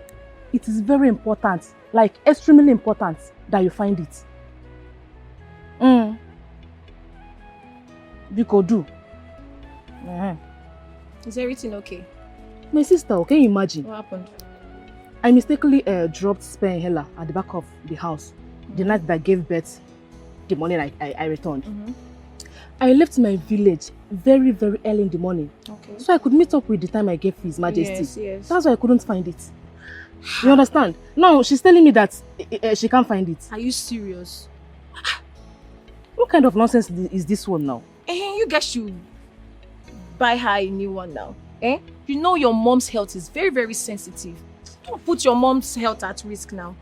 It is very important, like extremely important, that you find it. Biko, do. Is everything okay? My sister, can you imagine? What happened? I mistakenly dropped spare inhaler at the back of the house the night that gave birth the morning I returned. I left my village very, very early in the morning. Okay. So I could meet up with the time I gave His Majesty. Yes, yes. That's why I couldn't find it. You understand? Now she's telling me that she can't find it. Are you serious? What kind of nonsense is this one now? You guys should buy her a new one now. You know your mom's health is very, very sensitive. Don't put your mom's health at risk now.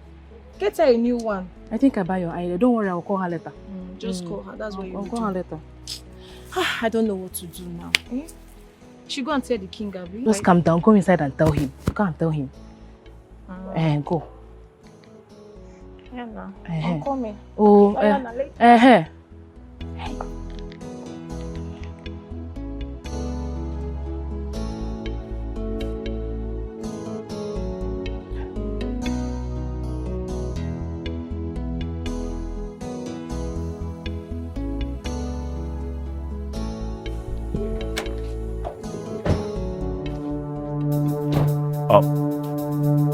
Get her a new one. I think I buy your idea. Don't worry, I'll call her later. Just call her. That's what you I'll do. call her later. I don't know what to do now. Should go and tell the king, Abby. Just calm down. Go inside and tell him. Go and tell him. Go. Yeah, now. Don't call me. Oh, later.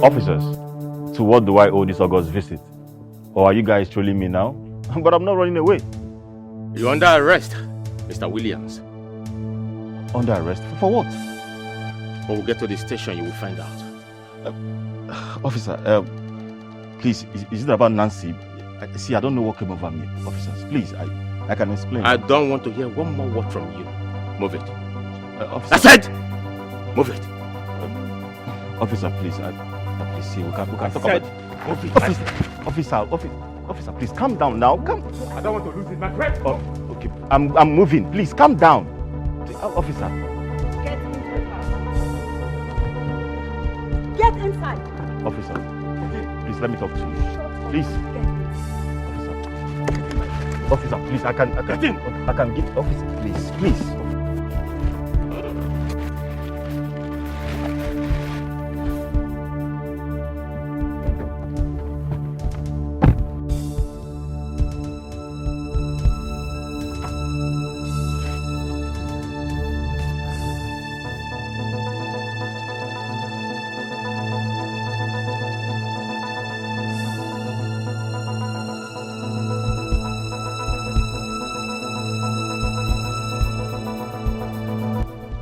Officers, to what do I owe this August visit? Or are you guys trolling me now? But I'm not running away. You're under arrest, Mr. Williams. Under arrest? For what? When we get to the station, you will find out. Officer, please, is it about Nancy? See, I don't know what came over me. Officers, please, I can explain. I don't want to hear one more word from you. Move it. Officer, I said, move it. Officer, please, please see, we can talk about it. Officer, please, calm down now. Come. I don't want to lose it, my friend. Oh, okay, I'm moving. Please, calm down. Officer. Get inside. Officer, please let me talk to you. Please. Officer, please, I can get officer, please.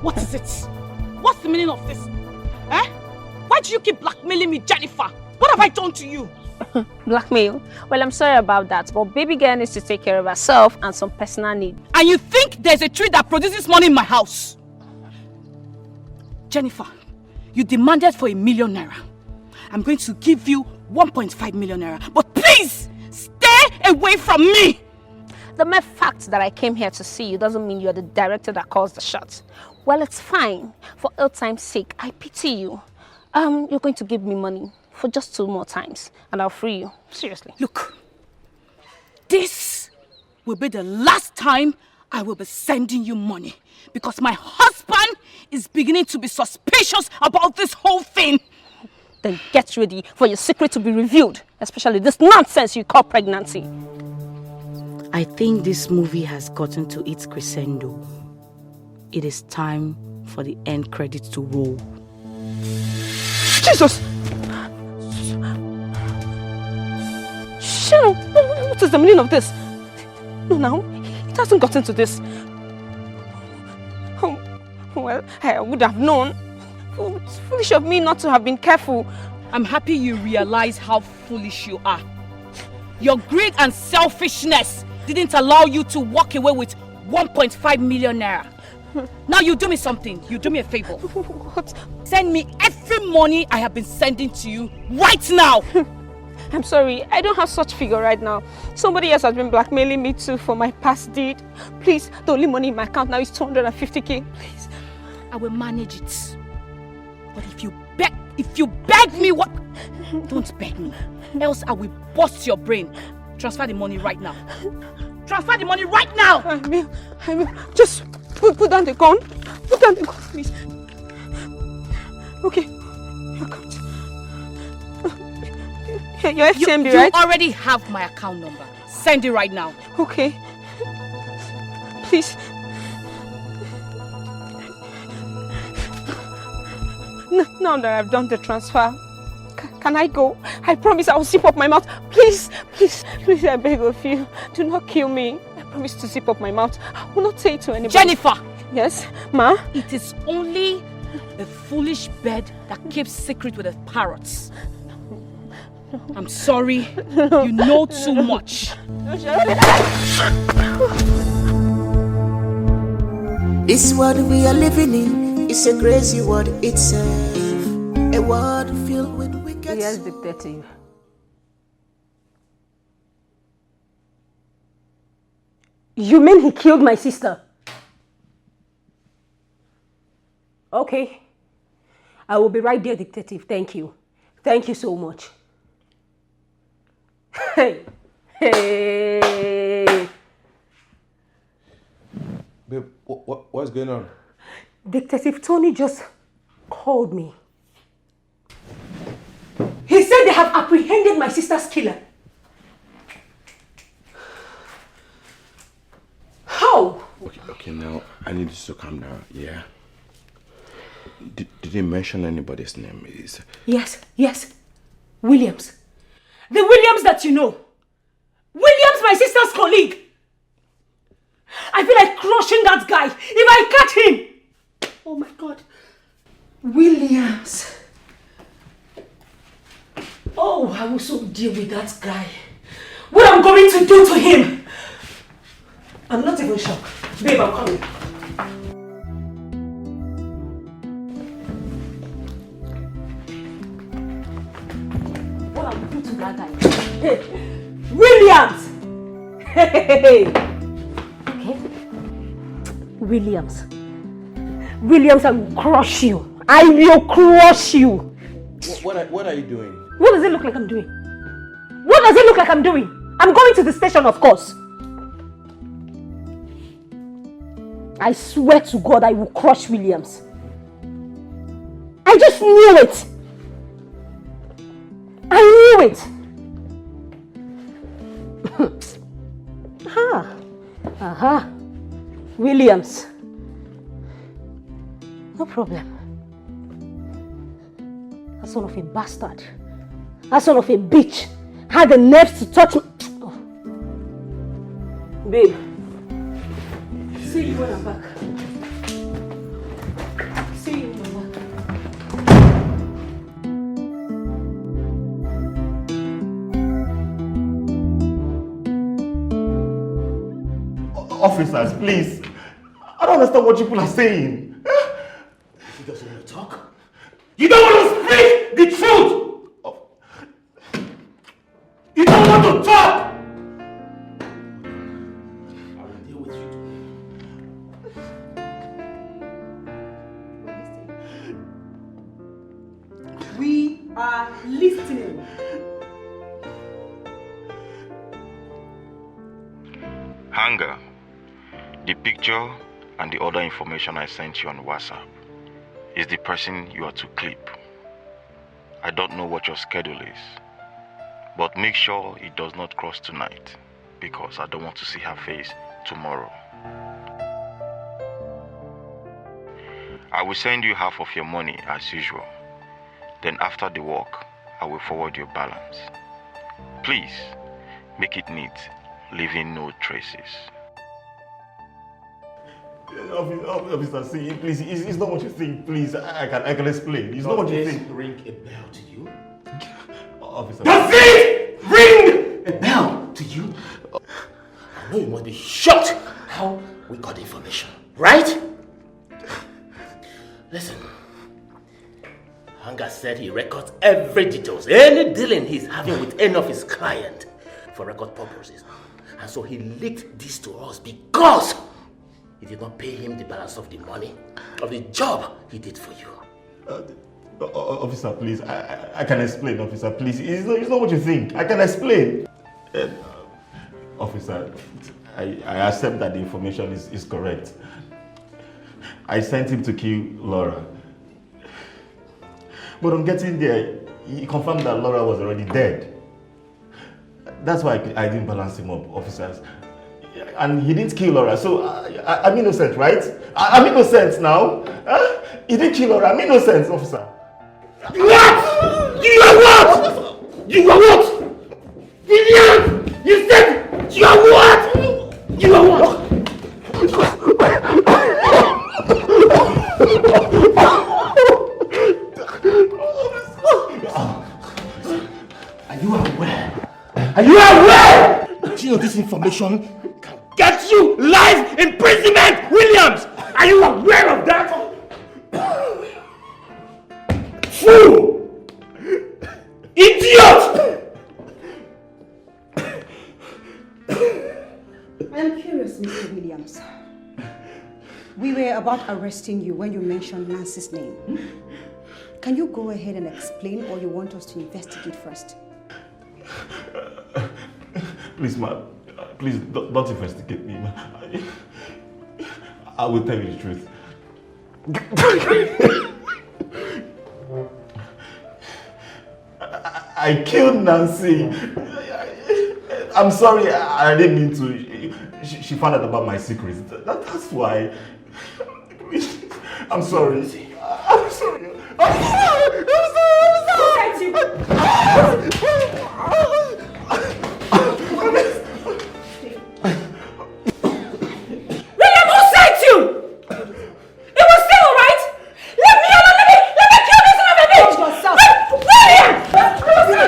What is it? What's the meaning of this? Why do you keep blackmailing me, Jennifer? What have I done to you? Blackmail? Well, I'm sorry about that, but baby girl needs to take care of herself and some personal needs. And you think there's a tree that produces money in my house? Jennifer, you demanded for ₦1 million. I'm going to give you 1.5 million naira. But please, stay away from me! The mere fact that I came here to see you doesn't mean you're the director that calls the shots. Well, it's fine. For old time's sake, I pity you. You're going to give me money for just 2 more times, and I'll free you. Seriously. Look, this will be the last time I will be sending you money, because my husband is beginning to be suspicious about this whole thing. Then get ready for your secret to be revealed, especially this nonsense you call pregnancy. I think this movie has gotten to its crescendo. It is time for the end credits to roll. Jesus! Sharon, what is the meaning of this? No, now, it hasn't gotten to this. Oh, well, I would have known. Oh, it's foolish of me not to have been careful. I'm happy you realize how foolish you are. Your greed and selfishness didn't allow you to walk away with 1.5 million naira. Now you do me something. You do me a favor. What? Send me every money I have been sending to you right now. I'm sorry. I don't have such figure right now. Somebody else has been blackmailing me too for my past deed. Please, the only money in my account now is 250k. Please. I will manage it. But if you beg me, what? Don't beg me. Else I will bust your brain. Transfer the money right now. Transfer the money right now! I will. Just put down the gun. Put down the gun, please. Okay. Your account. Your FCMB, right? You already have my account number. Send it right now. Okay. Please. Now that I've done the transfer, can I go? I promise I will zip up my mouth. Please, please, please, I beg of you. Do not kill me. I promise to zip up my mouth. I will not say it to anybody. Jennifer! Yes, Ma? It is only a foolish bird that keeps secret with the parrots. I'm sorry. You know too much. This world we are living in is a crazy world itself. A world filled with wicked. Yes, detective. You mean he killed my sister? Okay. I will be right there, detective. Thank you. Thank you so much. Hey. Hey. Babe, what's going on? Detective Tony just called me. He said they have apprehended my sister's killer. How? Okay, now I need you to calm down, yeah? Did he mention anybody's name? Yes. Williams. The Williams that you know. Williams, my sister's colleague. I feel like crushing that guy if I catch him. Oh my God. Williams. Oh, I will so deal with that guy. What I'm going to do to him. I'm not even shocked. Babe, I'm coming. What I'm going to do to that guy. Hey, Williams! Hey! Okay? Williams, I will crush you. I will crush you. What are you doing? What does it look like I'm doing? What does it look like I'm doing? I'm going to the station, of course. I swear to God I will crush Williams. I just knew it. I knew it. Aha. Williams. No problem. That son of a bastard. That son of a bitch had the nerves to touch me. Oh. Babe. See you when I'm back. See you when I'm back. Officers, please. I don't understand what people are saying. He doesn't want to talk. You don't want to speak the truth. You don't want to talk. I will deal with you. We are listening. Hunger. The picture and the other information I sent you on WhatsApp is the person you are to clip. I don't know what your schedule is, but make sure it does not cross tonight, because I don't want to see her face tomorrow. I will send you half of your money as usual. Then after the work, I will forward your balance. Please, make it neat, leaving no traces. Officer, see, please, it's not what you think, please. I can explain. It's not what you think. Ring a bell to you? Officer. Does it ring a bell to you? I know you must be shocked how we got information, right? Listen, Hunger said he records every details, any dealing he's having with any of his clients for record purposes. And so he leaked this to us because he did not pay him the balance of the money of the job he did for you. Officer, please, I can explain, officer, please. It's not what you think. I can explain. Officer, I accept that the information is correct. I sent him to kill Laura. But on getting there, he confirmed that Laura was already dead. That's why I didn't balance him up, officers. And he didn't kill Laura, so I'm innocent, right? I'm innocent now. He didn't kill Laura, I'm innocent, officer. What? You are what? You are what? Vivian! You said you are what? You are what? Are you aware? Are you aware? Do you know this information can get you life imprisonment, Williams? Are you aware of that? Fool! Idiot! I'm curious, Mr. Williams. We were about arresting you when you mentioned Nancy's name. Can you go ahead and explain, or you want us to investigate first? Please, ma'am. Please don't investigate me, ma'am. I will tell you the truth. I killed Nancy. I'm sorry, I didn't mean to. She found out about my secrets. That's why. I'm sorry. I'm sorry. I'm William, who sent you? It was still alright? Let me alone, let me kill this son of a bitch! William!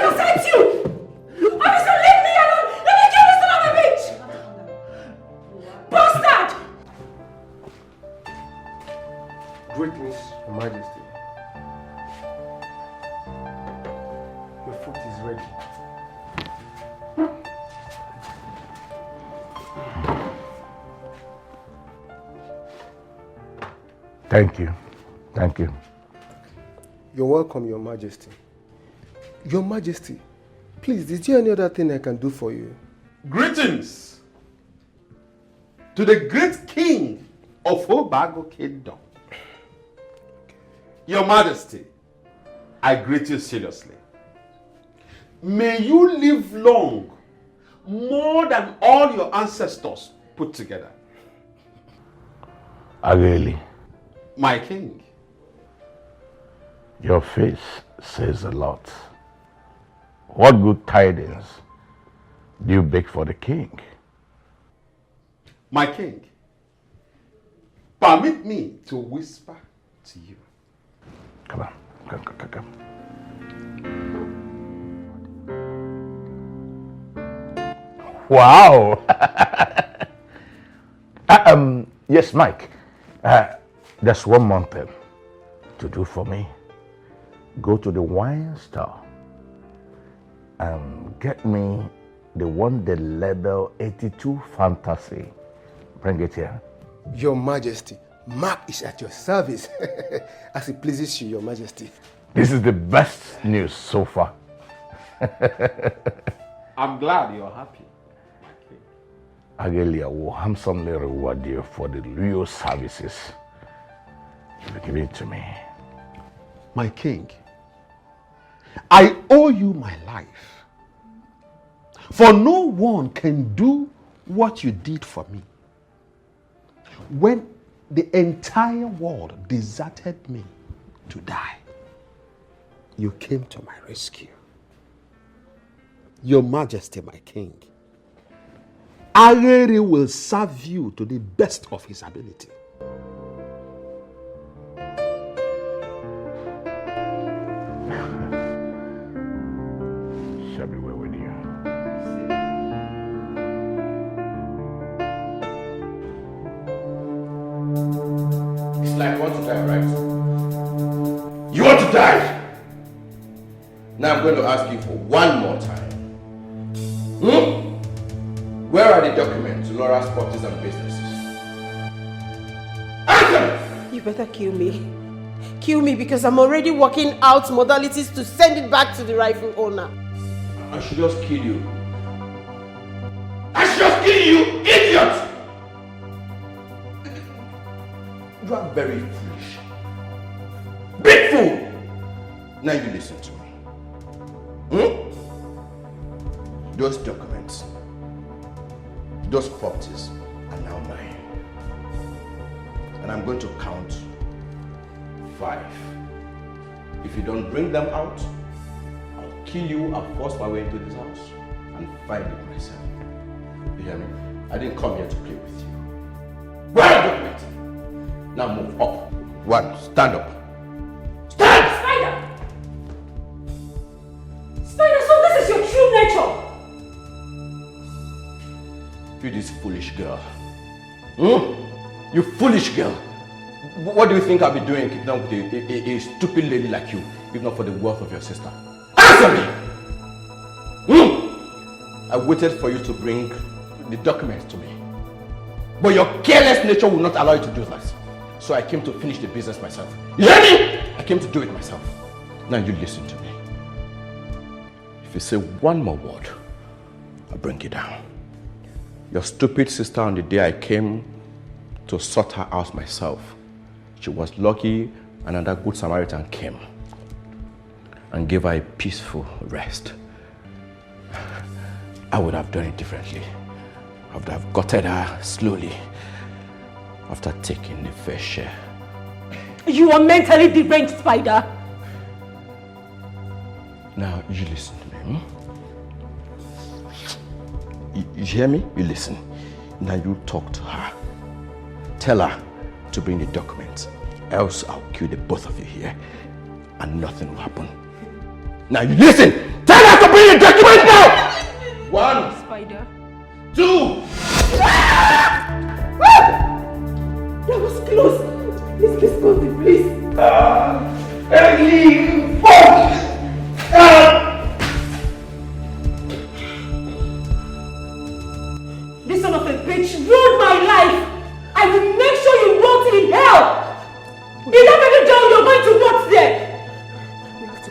Who sent you? Officer, leave me alone! Let me kill this son of a bitch! Bastard! Greetings, Your Majesty. Your food is ready. Thank you. Thank you. You're welcome, Your Majesty. Your Majesty, please, is there any other thing I can do for you? Greetings to the great king of Obago Kingdom. Your Majesty, I greet you seriously. May you live long, more than all your ancestors put together. Really, My king. your face says a lot. What good tidings do you beg for the king? My king, permit me to whisper to you. Come on, come. Wow! Yes, Mike. There's one more thing to do for me. Go to the wine store and get me the one they label 82 Fantasy. Bring it here. Your Majesty, Mark is at your service. As it pleases you, Your Majesty. This is the best news so far. I'm glad you're happy. Agelia will handsomely reward you for the loyal services you've given to me. My king, I owe you my life. For no one can do what you did for me. When the entire world deserted me to die, you came to my rescue. Your Majesty, my king, Ageri will serve you to the best of his ability. Shall be well with you. It's like you want to die, right? You want to die? I'm going to ask you for one more time. Where are the documents to Laura's properties and businesses? Answer! You better kill me. Kill me because I'm already working out modalities to send it back to the rightful owner. I should just kill you. I should just kill you, idiot! You are very foolish. Big fool! Now you listen to me. Those documents, those properties are now mine. And I'm going to count 5. If you don't bring them out, I'll kill you, I'll force my way into this house and find it myself. You hear me? I didn't come here to play with you. Where are the documents? Now move up. 1, stand up. Stand! Spider! Spider, so this is your true nature! You this foolish girl. You foolish girl. What do you think I'll be doing keeping up with a stupid lady like you, if not for the wealth of your sister? Answer me! I waited for you to bring the documents to me. But your careless nature will not allow you to do that. So I came to finish the business myself. You hear me? I came to do it myself. Now you listen to me. If you say one more word, I'll bring you down. Your stupid sister, on the day I came to sort her out myself, she was lucky another good Samaritan came and gave her a peaceful rest. I would have done it differently. I would have gutted her slowly after taking the fair share. You are mentally deranged, Spider. Now you listen to me. You hear me? You listen. Now you talk to her. Tell her to bring the documents. Else I'll kill the both of you here and nothing will happen. Now you listen! Tell her to bring the documents now! 1, Spider. 2. That was close. Please, God, please. This son of a bitch ruined my life. I will make sure you rot in hell. In that very jail, you're going to rot there.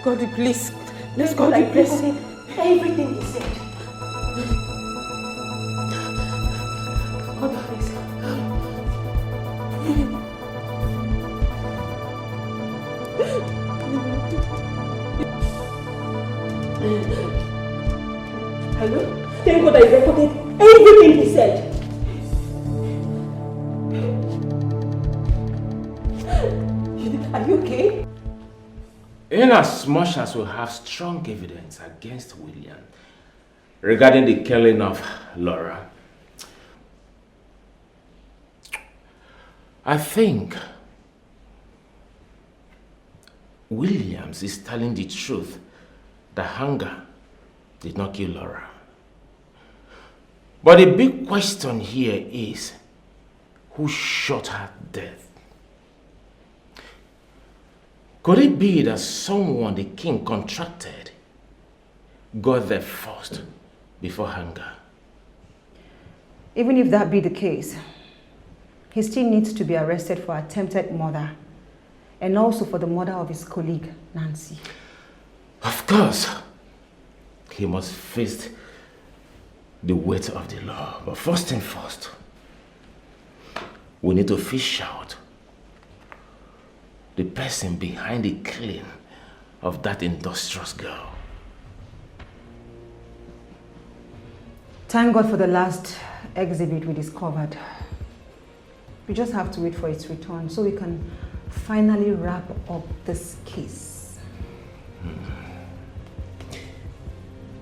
God, please. Let's go, please. Everything he said. God, please. Hello? Thank God I recorded everything he said. Are you okay? In as much as we have strong evidence against William regarding the killing of Laura, I think Williams is telling the truth that hunger did not kill Laura. But the big question here is, who shot her death? Could it be that someone the king contracted got there first before hunger? Even if that be the case, he still needs to be arrested for attempted murder and also for the murder of his colleague, Nancy. Of course, he must face the weight of the law. But first and first, we need to fish out the person behind the killing of that industrious girl. Thank God for the last exhibit we discovered. We just have to wait for its return so we can finally wrap up this case.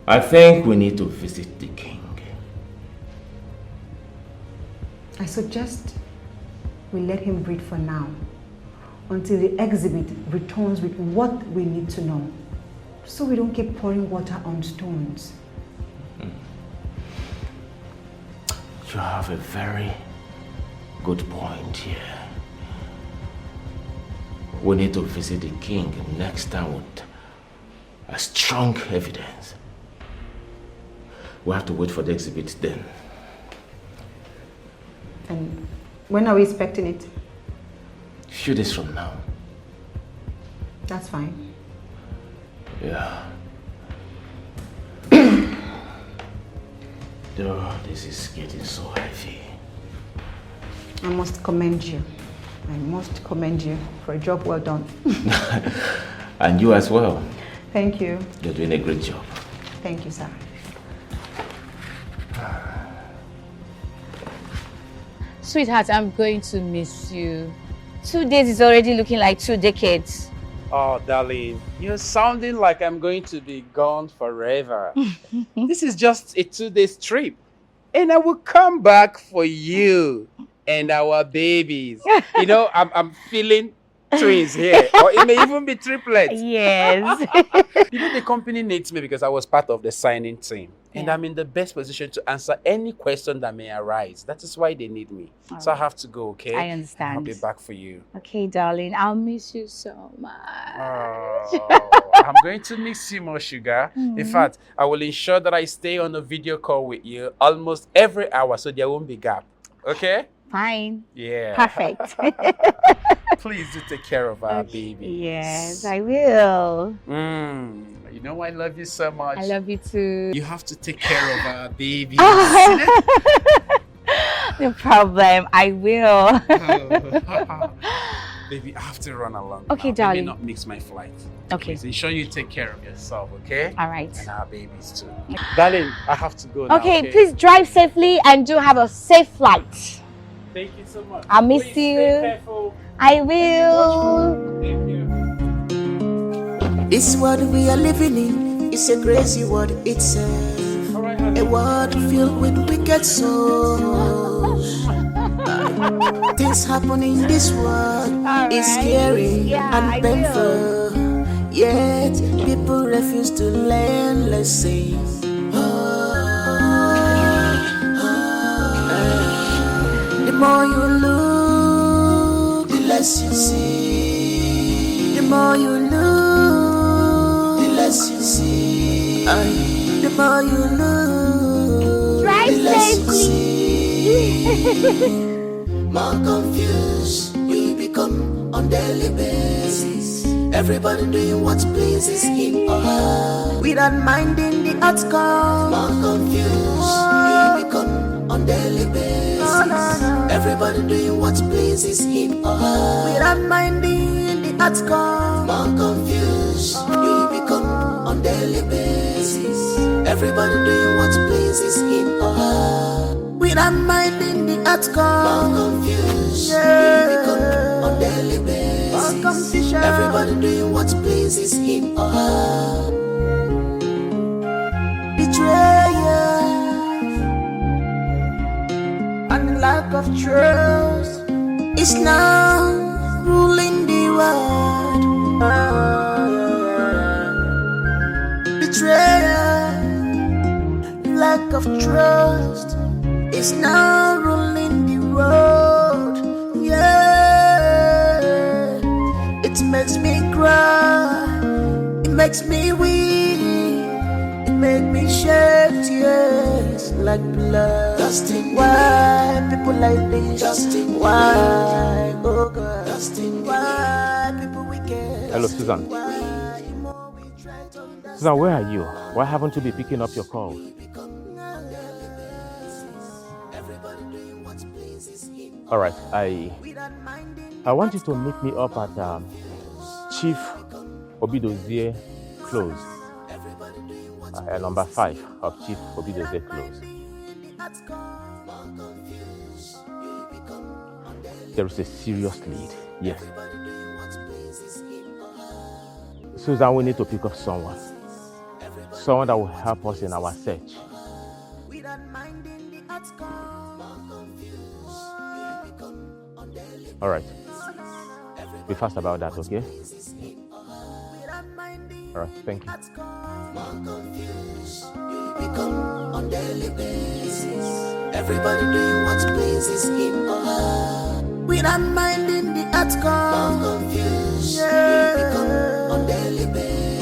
I think we need to visit the king. I suggest we let him breathe for now, until the exhibit returns with what we need to know, so we don't keep pouring water on stones. You have a very good point here. We need to visit the king next time a strong evidence. We have to wait for the exhibit then. And when are we expecting it? A few days from now. That's fine. Yeah. Though this is getting so heavy. I must commend you. I must commend you for a job well done. And you as well. Thank you. You're doing a great job. Thank you, sir. Sweetheart, I'm going to miss you. 2 days is already looking like 2 decades. Oh, darling, you're sounding like I'm going to be gone forever. This is just a 2-day trip. And I will come back for you and our babies. You know, I'm feeling twins here. Or it may even be triplets. Yes. You know, the company needs me because I was part of the signing team. And I'm in the best position to answer any question that may arise. That is why they need me. All So I right. have to go, okay? I understand. I'll be back for you. Okay, darling, I'll miss you so much. Oh, I'm going to miss you more, sugar. In fact, I will ensure that I stay on a video call with you almost every hour so there won't be gap. Okay? Fine. Yeah. Perfect. Please do take care of our baby. Yes, I will. You know I love you so much. I love you too. You have to take care of our baby. No problem. I will. Baby, I have to run along. Okay, now. darling. Let me not miss my flight. Okay. Please ensure you take care of yourself, okay? All right. And our babies too. Darling, I have to go now. Okay, please drive safely and do have a safe flight. Thank you so much. I'll miss Please you. Stay careful. I will. Thank you. This world we are living in is a crazy world itself. A world filled with wicked souls. Things happen in this world is scary and painful. Yet people refuse to learn lessons. The more you look, the less you see. The more you look, the less you see. The more you look, the less you see. More confused you become on daily basis. Everybody doing what pleases him or her, without minding the outcome. More confused you become on daily basis. Everybody doing what pleases him or her, without minding the outcome. More confused you become on daily basis. Everybody doing what pleases him or her, without minding the outcome. More confused you become on daily basis. Everybody doing what pleases him or her. Betrayal and lack of trust is now ruling the world. Betrayal, lack of trust is now ruling the world. Yeah, it makes me cry, it makes me weep, it makes me shed tears like blood. Why people like this? Why, oh God? Why people wicked? Hello, Susan. Susan, where are you? Why haven't you been picking up your call? All right, I want you to meet me up at Chief Obidozie Close, number 5 of Chief Obidozie Close. There is a serious lead, yes. Susan, we need to pick up someone that will help us in our search. All right. Be fast about that, okay? All right, thank you. On daily basis, everybody doing what pleases him or her, without minding the outcome. More confused, on daily basis.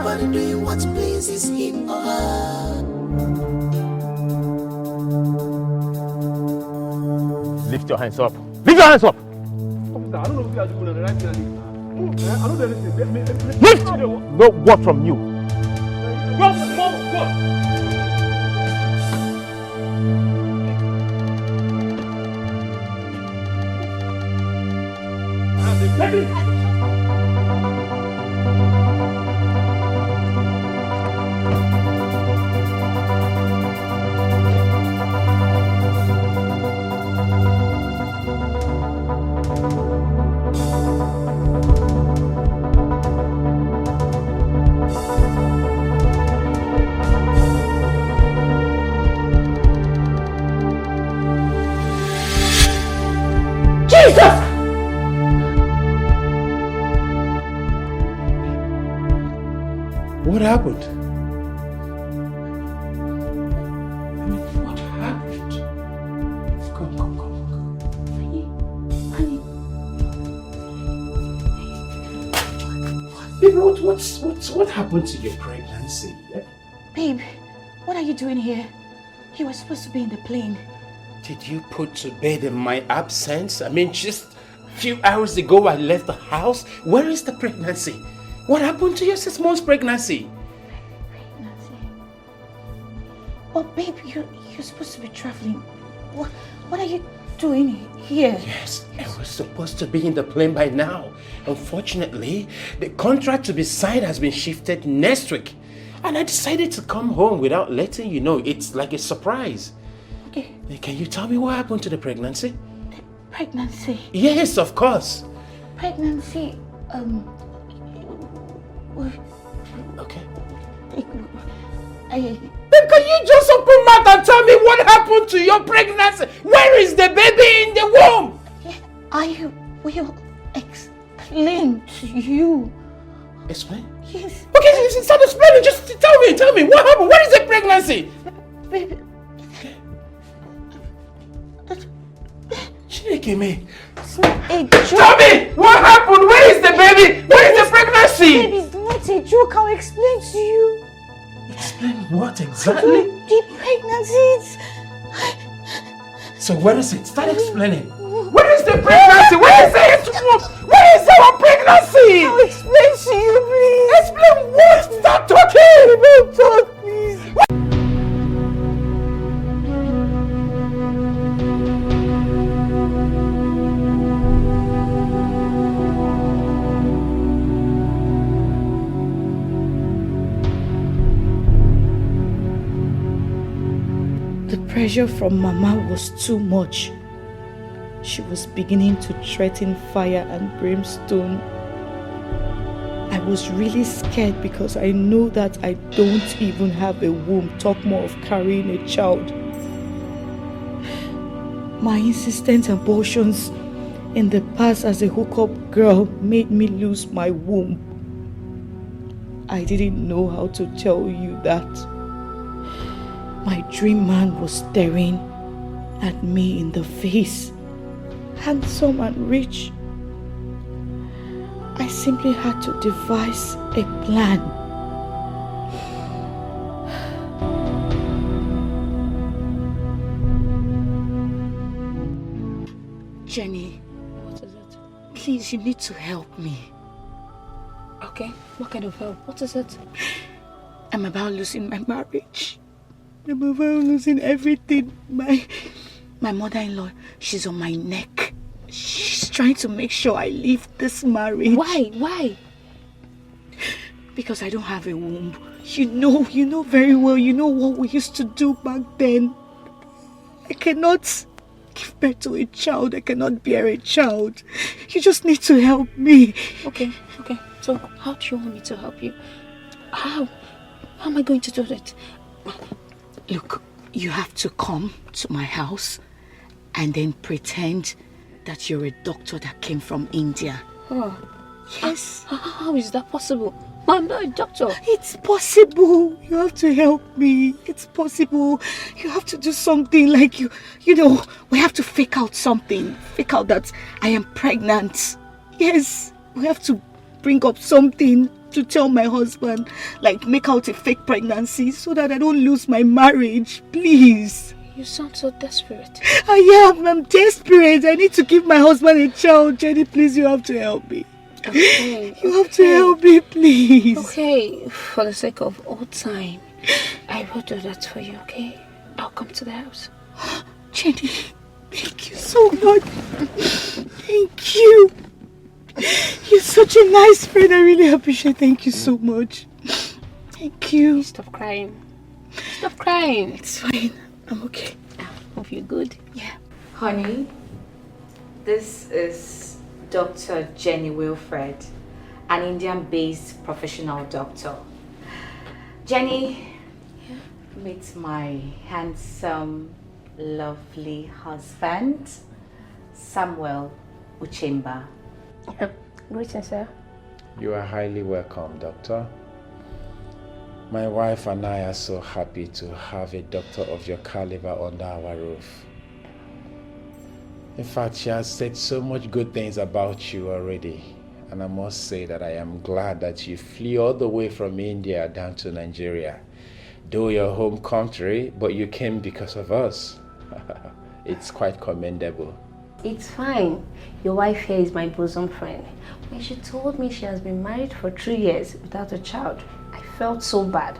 Everybody doing what pleases him or her. Lift your hands up. Lift your hands up. Officer, I don't know if you are doing the right thing. I know there is a... Lift! No word from you. Go! What happened? What happened? Come. Babe, what happened to your pregnancy? Babe, what are you doing here? You were supposed to be in the plane. Did you put to bed in my absence? I mean, just a few hours ago I left the house. Where is the pregnancy? What happened to your 6 months pregnancy? Pregnancy? Oh, babe, you're supposed to be traveling. What are you doing here? Yes, I was supposed to be in the plane by now. Unfortunately, the contract to be signed has been shifted next week. And I decided to come home without letting you know. It's like a surprise. Okay. Can you tell me what happened to the pregnancy? The pregnancy? Yes, of course. Pregnancy, Okay. Babe, can you just open mouth and tell me what happened to your pregnancy? Where is the baby in the womb? I will explain to you. Explain? Yes. Okay, start explaining. Just tell me what happened. Where is the pregnancy? Baby. Chineke, Tell me what happened. Where is the baby? Where is the pregnancy? Baby, it's not a joke. I'll explain to you. Explain what exactly? The pregnancy. So where is it? Start explaining. Where is the pregnancy? Where is it? Where is our pregnancy? I'll explain to you, please. Explain what? Stop talking. Don't talk, please. The pressure from Mama was too much. She was beginning to threaten fire and brimstone. I was really scared because I know that I don't even have a womb, talk more of carrying a child. My insistent abortions in the past as a hookup girl made me lose my womb. I didn't know how to tell you that. My dream man was staring at me in the face, handsome and rich. I simply had to devise a plan. Jenny, What is it? please, you need to help me. Okay, what kind of help? What is it? I'm about losing my marriage. I'm about losing everything. My mother-in-law, she's on my neck. She's trying to make sure I leave this marriage. Why? Because I don't have a womb. You know very well, you know what we used to do back then. I cannot give birth to a child. I cannot bear a child. You just need to help me. Okay. So how do you want me to help you? How am I going to do that? Look, you have to come to my house and then pretend that you're a doctor that came from India. Oh. Yes. How is that possible? I'm not a doctor. It's possible. You have to help me. It's possible. You have to do something like you know, we have to fake out something. Fake out that I am pregnant. Yes, we have to bring up something. to tell my husband, like make out a fake pregnancy so that I don't lose my marriage. Please. You sound so desperate. I am. I'm desperate. I need to give my husband a child. Jenny, please, you have to help me. Okay. You have to help me, please. Okay, for the sake of old time, I will do that for you, okay? I'll come to the house. Jenny, thank you so much. Thank you. You're such a nice friend. I really appreciate it. Thank you so much. Thank you. Stop crying. Stop crying. It's fine. I'm okay. I hope you're good. Yeah. Honey, this is Dr. Jenny Wilfred, an Indian-based professional doctor. Jenny, meet my handsome, lovely husband, Samuel Uchemba. Greetings, sir. You are highly welcome, Doctor. My wife and I are so happy to have a doctor of your caliber under our roof. In fact, she has said so much good things about you already. And I must say that I am glad that you flew all the way from India down to Nigeria. Though your home country, but you came because of us. It's quite commendable. It's fine. Your wife here is my bosom friend. When she told me she has been married for 3 years without a child, I felt so bad.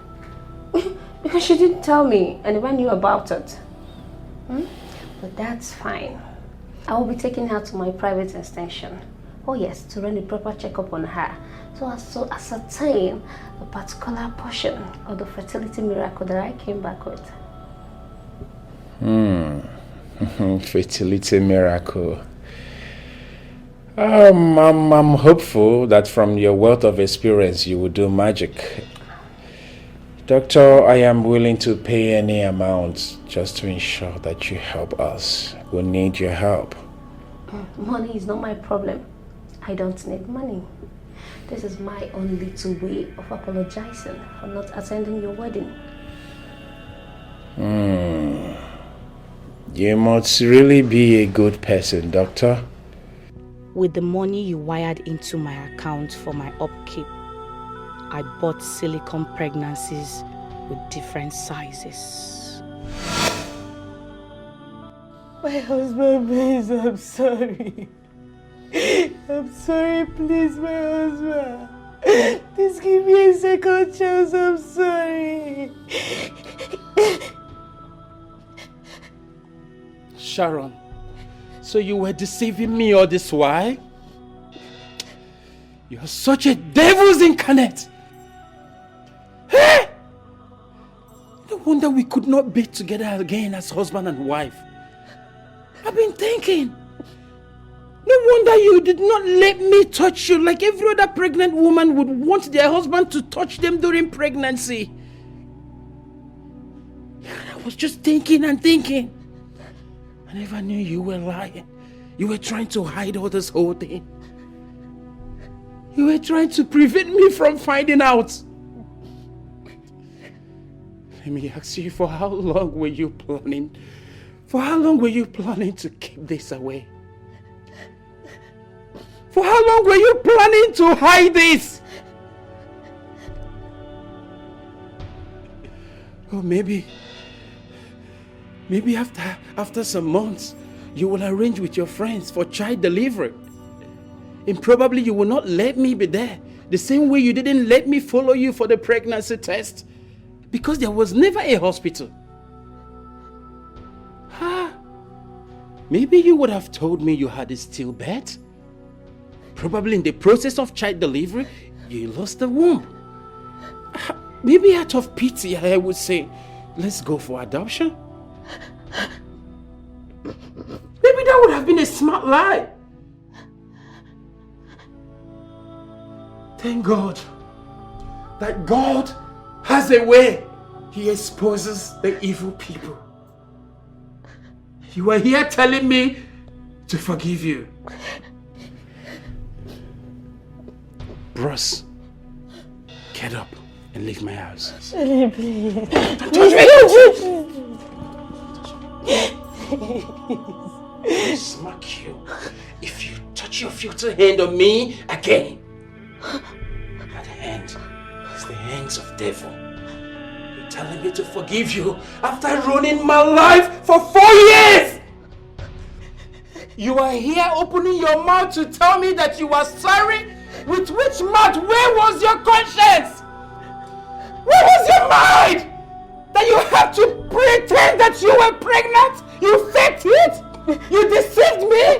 Because she didn't tell me and never knew about it. But that's fine. I will be taking her to my private extension. Oh yes, to run a proper checkup on her, so as to ascertain the particular portion of the fertility miracle that I came back with. Fertility miracle. I'm hopeful that from your wealth of experience you will do magic. Doctor, I am willing to pay any amount just to ensure that you help us. We need your help. Money is not my problem. I don't need money. This is my own little way of apologizing for not attending your wedding. You must really be a good person, Doctor. With the money you wired into my account for my upkeep, I bought silicone pregnancies with different sizes. My husband, please, I'm sorry. I'm sorry, please, my husband. Please give me a second chance, I'm sorry. Sharon, so you were deceiving me all this while? You're such a devil's incarnate. Hey! No wonder we could not be together again as husband and wife. I've been thinking. No wonder you did not let me touch you like every other pregnant woman would want their husband to touch them during pregnancy. I was just thinking and thinking. I never knew you were lying. You were trying to hide all this whole thing. You were trying to prevent me from finding out. Let me ask you, for how long were you planning? For how long were you planning to keep this away? For how long were you planning to hide this? Oh, maybe after some months, you will arrange with your friends for child delivery. And probably you will not let me be there, the same way you didn't let me follow you for the pregnancy test, because there was never a hospital. Maybe you would have told me you had a stillbirth. Probably in the process of child delivery, you lost the womb. Maybe out of pity, I would say, let's go for adoption. Maybe that would have been a smart lie. Thank God that God has a way. He exposes the evil people. You were here telling me to forgive you. Bruce, get up and leave my house. Shelley, please. Don't touch me! I'll smack you if you touch your filthy hand on me again. At the end. workings of devil. You're telling me to forgive you after ruining my life for 4 years! You are here opening your mouth to tell me that you are sorry? With which mouth? Where was your conscience? Where was your mind? That you have to pretend that you were pregnant? You faked it? You deceived me?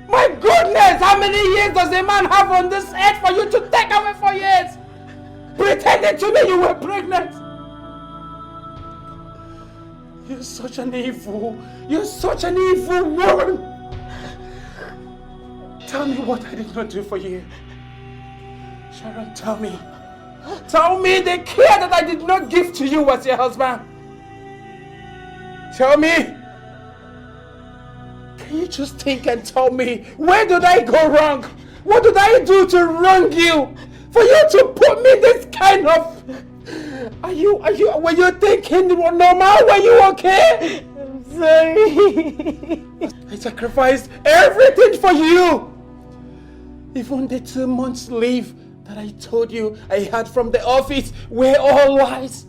My goodness, how many years does a man have on this earth for you to take away 4 years? Pretending to me you were pregnant. You're such an evil woman. Tell me what I did not do for you. Sharon, tell me. Tell me the care that I did not give to you as your husband. Tell me. Can you just think and tell me, where did I go wrong? What did I do to wrong you? For you to put me this kind of... were you thinking normal? Were you okay? I'm sorry. I sacrificed everything for you. Even the 2 months leave that I told you I had from the office were all lies.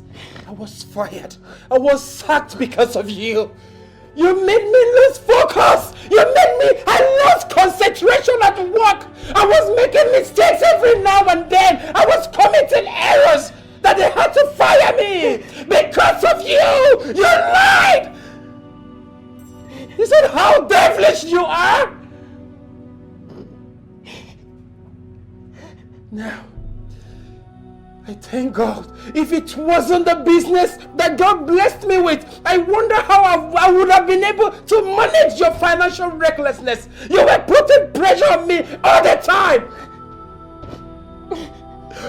I was fired. I was sacked because of you. You made me lose focus. I lost concentration at work. I was making mistakes every now and then. I was committing errors that they had to fire me because of you. You lied. You said how devilish you are. Now, I thank God. If it wasn't the business that God blessed me with, I wonder how I would have been able to manage your financial recklessness. You were putting pressure on me all the time.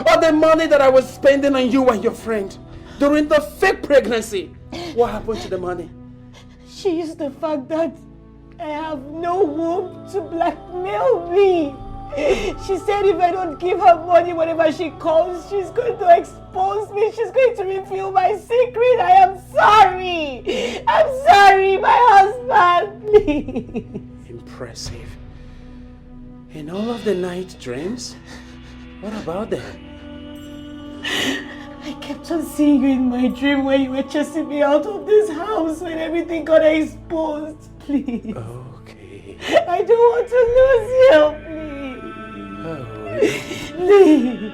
All the money that I was spending on you and your friend during the fake pregnancy. What happened to the money? She used the fact that I have no womb to blackmail me. She said if I don't give her money whenever she calls, she's going to expose me. She's going to reveal my secret. I am sorry. I'm sorry, my husband, please. Impressive. In all of the night dreams, what about them? I kept on seeing you in my dream when you were chasing me out of this house when everything got exposed. Please. Okay. I don't want to lose you, please. Please.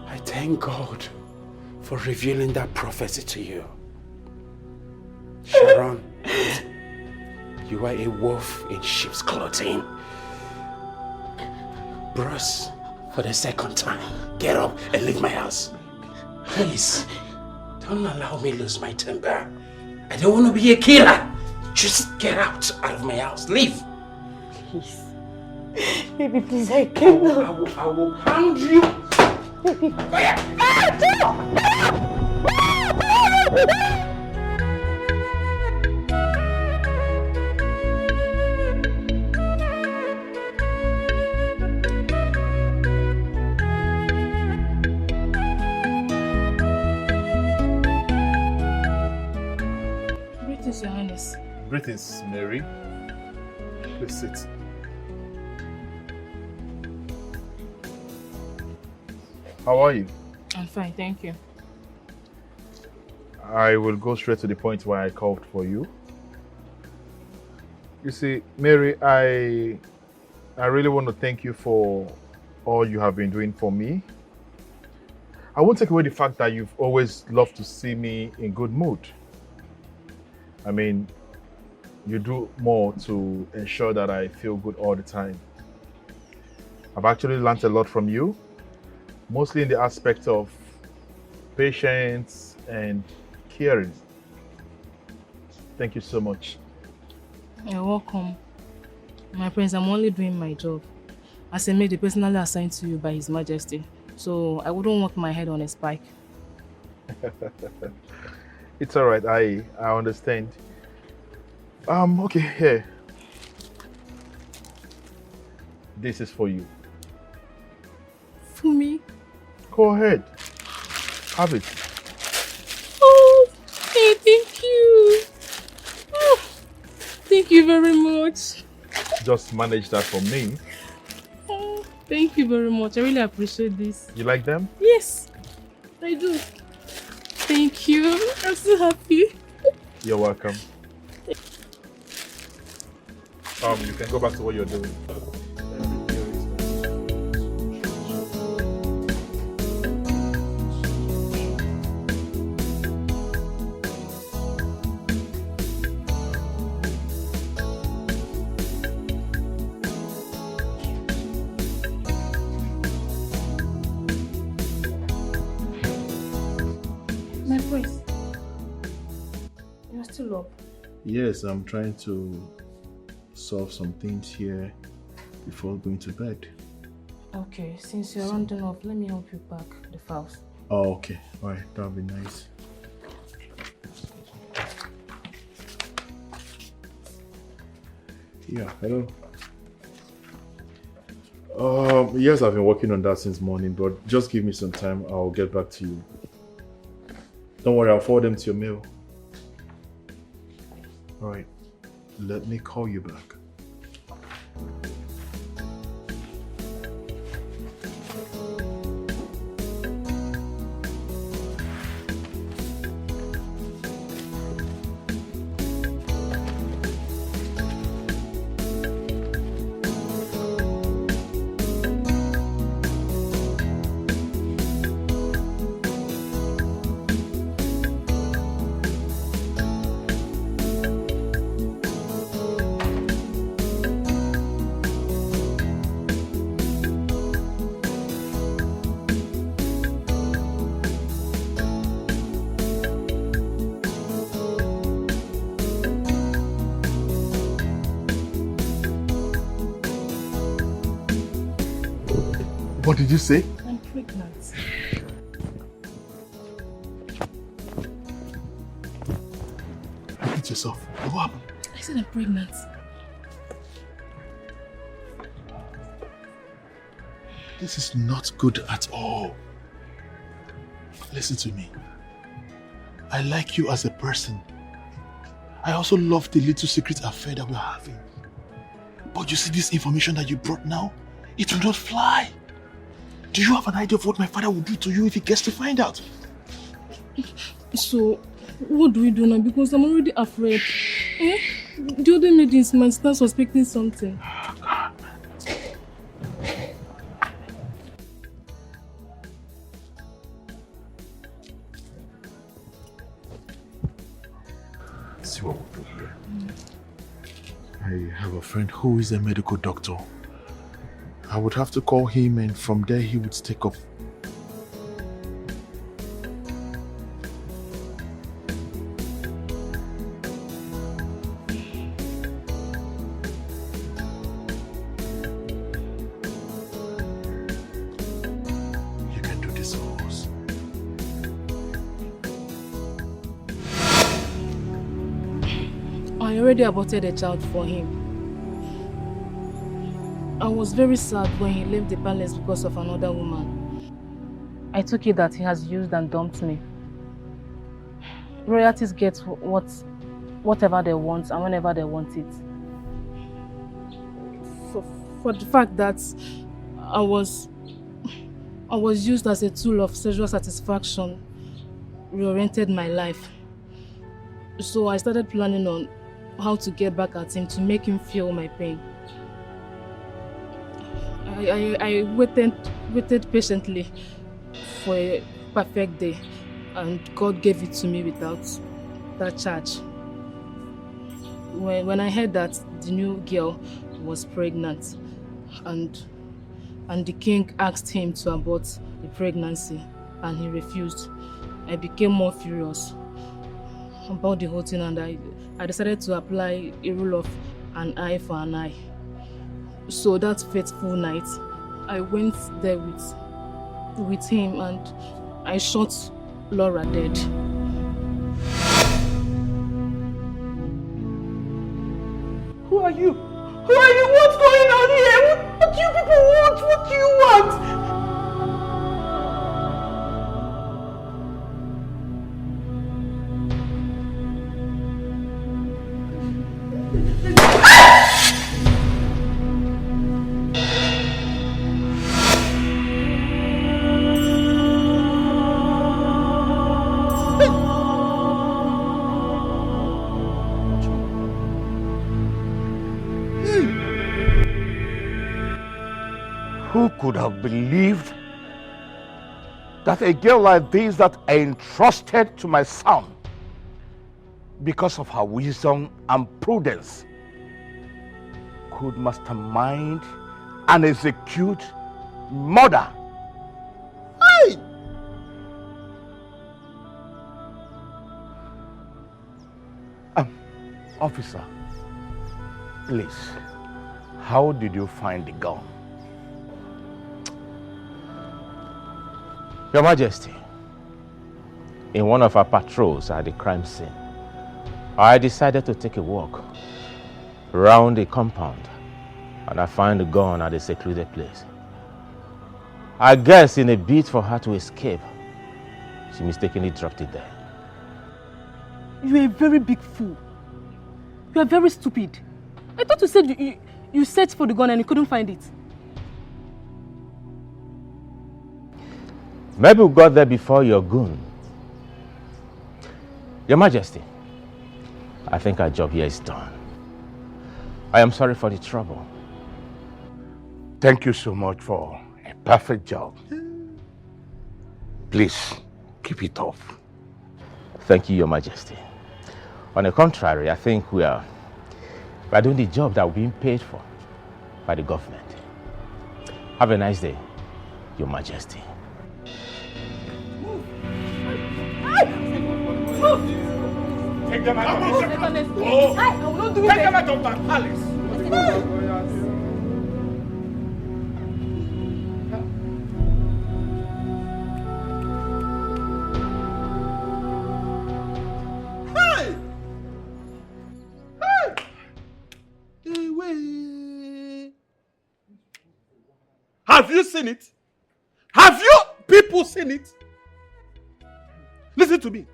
I thank God for revealing that prophecy to you. Sharon, you are a wolf in sheep's clothing. Bruce, for the second time, get up and leave my house. Please, don't allow me lose my temper. I don't want to be a killer. Just get out of my house. Leave. Please. Baby, please, I cannot. I will pound you. Baby. Greetings, Your Highness. Greetings, Mary. Please sit. How are you? I'm fine, thank you. I will go straight to the point where I called for you. You see, Mary, I really want to thank you for all you have been doing for me. I won't take away the fact that you've always loved to see me in good mood. I mean, you do more to ensure that I feel good all the time. I've actually learned a lot from you. Mostly in the aspect of patience and caring. Thank you so much. You're welcome. My friends, I'm only doing my job. As a maid, personally assigned to you by His Majesty. So I wouldn't want my head on a spike. It's alright, I understand. Okay, here. This is for you. For me? Go ahead. Have it. Oh, hey, thank you. Oh, thank you very much. Just manage that for me. Thank you very much. I really appreciate this. You like them? Yes, I do. Thank you. I'm so happy. You're welcome. You can go back to what you're doing. My voice. You're still up. Yes, I'm trying to solve some things here before going to bed. Okay, since you're rounding off, let me help you pack the files. Oh, okay. Alright, that'll be nice. Yeah, hello. Yes, I've been working on that since morning, but just give me some time, I'll get back to you. Don't worry, I'll forward them to your mail. Alright, let me call you back. What did you say? I'm pregnant. Repeat yourself. What happened? I said I'm pregnant. This is not good at all. Listen to me. I like you as a person. I also love the little secret affair that we're having. But you see this information that you brought now? It will not fly. Do you have an idea of what my father will do to you if he gets to find out? So, what do we do now? Because I'm already afraid. Eh? The other maidens might start suspecting something. See what we'll do here. I have a friend who is a medical doctor. I would have to call him and from there he would take up. You can do this for us. I already aborted a child for him. I was very sad when he left the palace because of another woman. I took it that he has used and dumped me. Royalties get whatever they want and whenever they want it. For the fact that I was used as a tool of sexual satisfaction, reoriented my life. So I started planning on how to get back at him to make him feel my pain. I waited patiently for a perfect day, and God gave it to me without that charge. When I heard that the new girl was pregnant and the king asked him to abort the pregnancy and he refused, I became more furious about the whole thing, and I decided to apply a rule of an eye for an eye. So that fateful night, I went there with him and I shot Laura dead. Who are you? Who are you? What's going on here? What do you people want? What do you want? could have believed that a girl like this that I entrusted to my son because of her wisdom and prudence could mastermind and execute murder? Hey! Officer, please, how did you find the gun? Your Majesty, in one of our patrols at the crime scene, I decided to take a walk around the compound and I found the gun at a secluded place. I guess in a bid for her to escape, she mistakenly dropped it there. You're a very big fool. You are very stupid. I thought you said you searched for the gun and you couldn't find it. Maybe we got there before your goon. Your Majesty, I think our job here is done. I am sorry for the trouble. Thank you so much for a perfect job. Please, keep it up. Thank you, Your Majesty. On the contrary, I think we are doing the job that we're being paid for by the government. Have a nice day, Your Majesty. Take them out of my palace. Oh, I will not do it. Take them out of my palace. Have you seen it? Have you people seen it? Listen to me.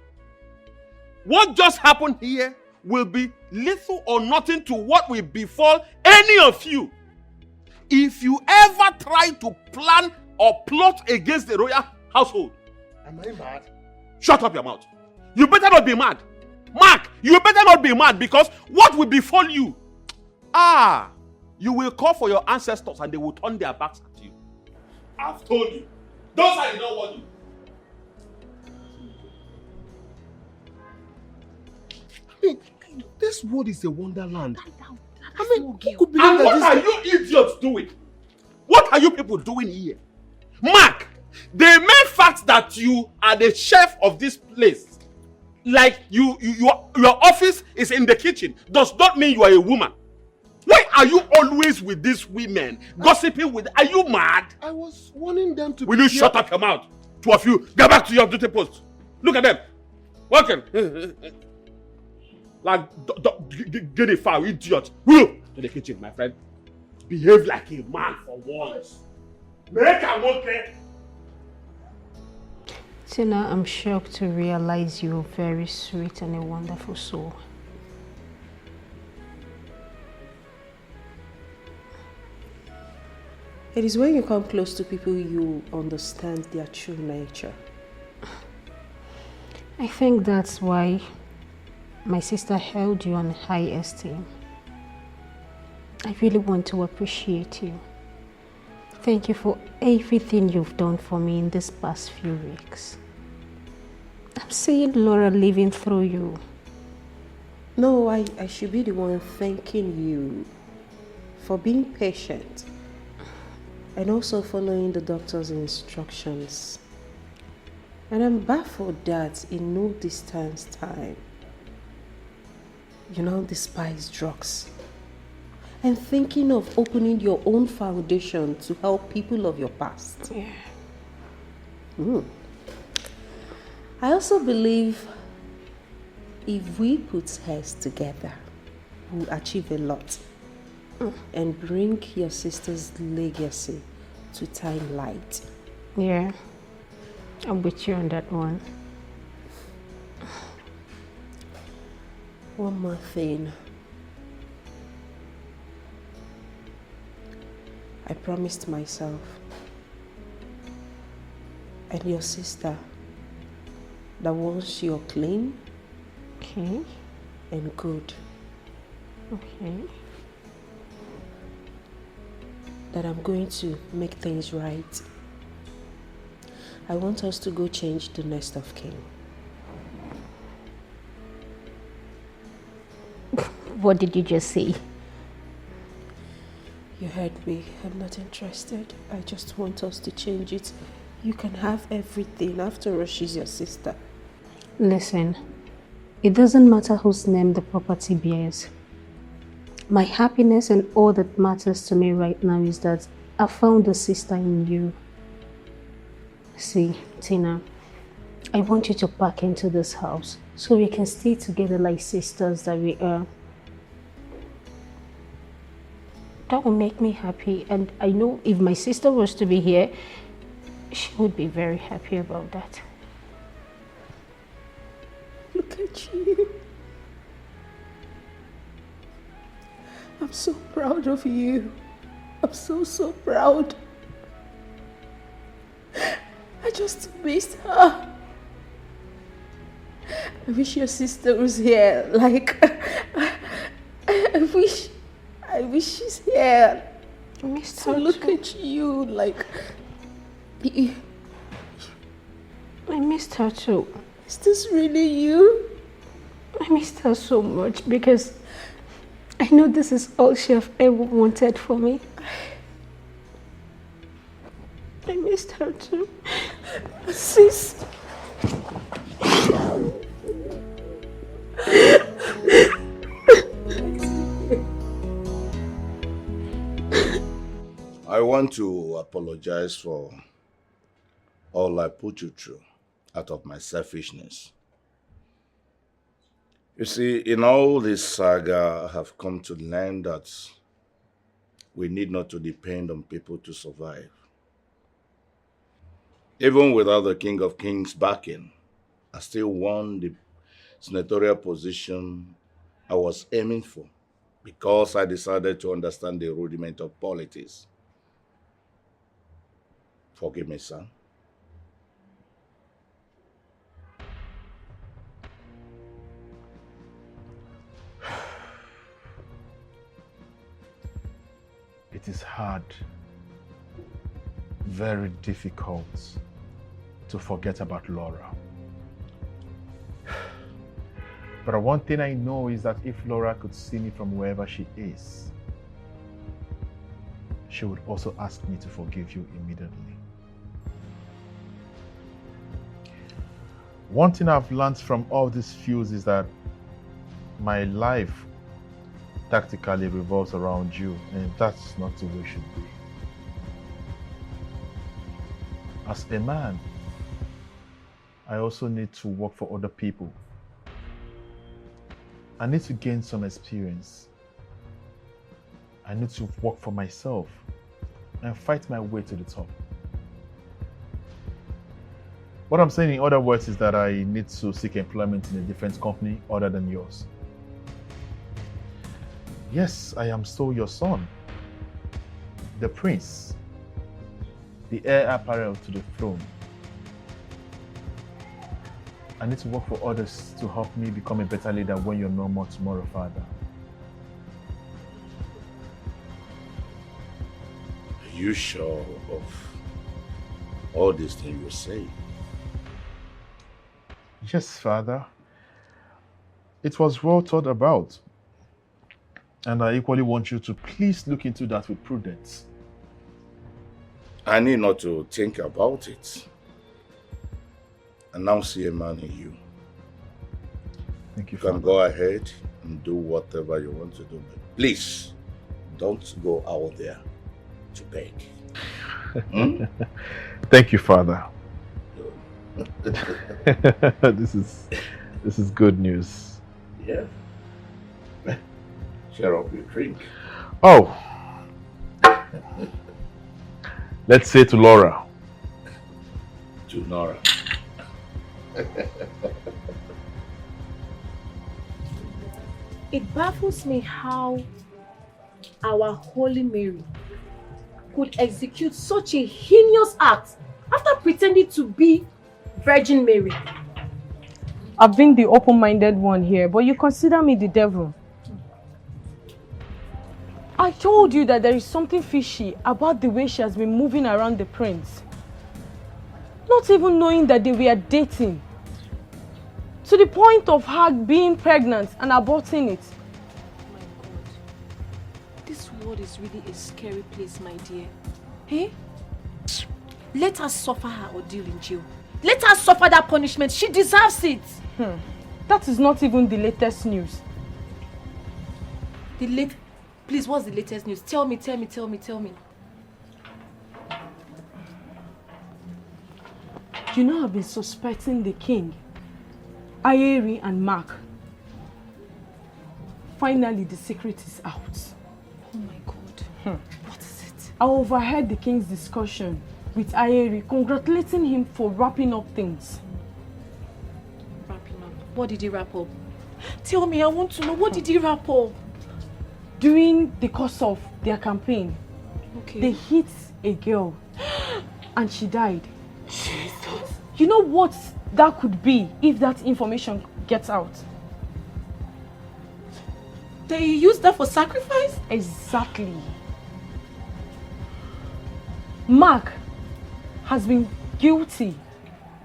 What just happened here will be little or nothing to what will befall any of you if you ever try to plan or plot against the royal household. Am I mad? Shut up your mouth. You better not be mad. Mark, you better not be mad because what will befall you? You will call for your ancestors and they will turn their backs at you. I've told you. Those I don't want you. This world is a wonderland. I mean, who could believe that? What are you idiots doing? What are you people doing here? Mark, the mere fact that you are the chef of this place, like your office is in the kitchen, does not mean you are a woman. Why are you always with these women, gossiping with? Are you mad? I was warning them to. Will you shut up your mouth? Two of you, get back to your duty post. Look at them, working. Like, get a foul, idiot. To the kitchen, my friend. Behave like a man for once. Make a okay. Tina, I'm shocked to realize you're very sweet and a wonderful soul. It is when you come close to people you understand their true nature. I think that's why my sister held you on high esteem. I really want to appreciate you. Thank you for everything you've done for me in these past few weeks. I'm seeing Laura living through you. No, I should be the one thanking you for being patient and also following the doctor's instructions. And I'm baffled that in no distance time, you now despise drugs and thinking of opening your own foundation to help people of your past. Yeah. I also believe if we put heads together, we'll achieve a lot and bring your sister's legacy to time light. Yeah, I'm with you on that one. One more thing. I promised myself and your sister that once you're clean, okay, and good, okay, that I'm going to make things right. I want us to go change the nest of kin. What did you just say? You heard me. I'm not interested. I just want us to change it. You can have everything. After all, she's your sister. Listen, it doesn't matter whose name the property bears. My happiness and all that matters to me right now is that I found a sister in you. See, Tina, I want you to pack into this house so we can stay together like sisters that we are. That will make me happy, and I know if my sister was to be here, she would be very happy about that. Look at you. I'm so proud of you. I'm so proud. I just missed her. I wish your sister was here. Like, I wish she's here. I missed her. Look at you, like. I missed her too. Is this really you? I missed her so much because I know this is all she have ever wanted for me. I missed her too. Sis. I want to apologize for all I put you through out of my selfishness. You see, in all this saga, I have come to learn that we need not to depend on people to survive. Even without the King of Kings backing, I still won the senatorial position I was aiming for because I decided to understand the rudiment of politics. Forgive me, son. It is hard, very difficult to forget about Laura. But one thing I know is that if Laura could see me from wherever she is, she would also ask me to forgive you immediately. One thing I've learned from all these feuds is that my life tactically revolves around you, and that's not the way it should be. As a man, I also need to work for other people. I need to gain some experience. I need to work for myself and fight my way to the top. What I'm saying in other words is that I need to seek employment in a different company other than yours. Yes, I am still your son, the prince, the heir apparent to the throne. I need to work for others to help me become a better leader when you're no more tomorrow, Father. Are you sure of all these things you say? Yes, Father. It was well thought about. And I equally want you to please look into that with prudence. I need not to think about it. I now see a man in you. Thank you, You can go ahead and do whatever you want to do. But please, don't go out there to beg. Thank you, Father. This is good news. Yeah. Share up your drink. Oh. Let's say to Laura. To Nora. It baffles me how our Holy Mary could execute such a heinous act after pretending to be Virgin Mary. I've been the open-minded one here, but you consider me the devil. I told you that there is something fishy about the way she has been moving around the prince. Not even knowing that they were dating. To the point of her being pregnant and aborting it. My God. This world is really a scary place, my dear. Hey? Let her suffer her ordeal in jail. Let her suffer that punishment. She deserves it. That is not even the latest news. Please, what's the latest news? Tell me. You know, I've been suspecting the king, Ayeri and Mark. Finally, the secret is out. Oh my God. What is it? I overheard the king's discussion with Ayeri, congratulating him for wrapping up things. Wrapping up? What did he wrap up? Tell me, I want to know. What did he wrap up? During the course of their campaign, they hit a girl and she died. Jesus. You know what that could be if that information gets out? They used that for sacrifice? Exactly. Mark has been guilty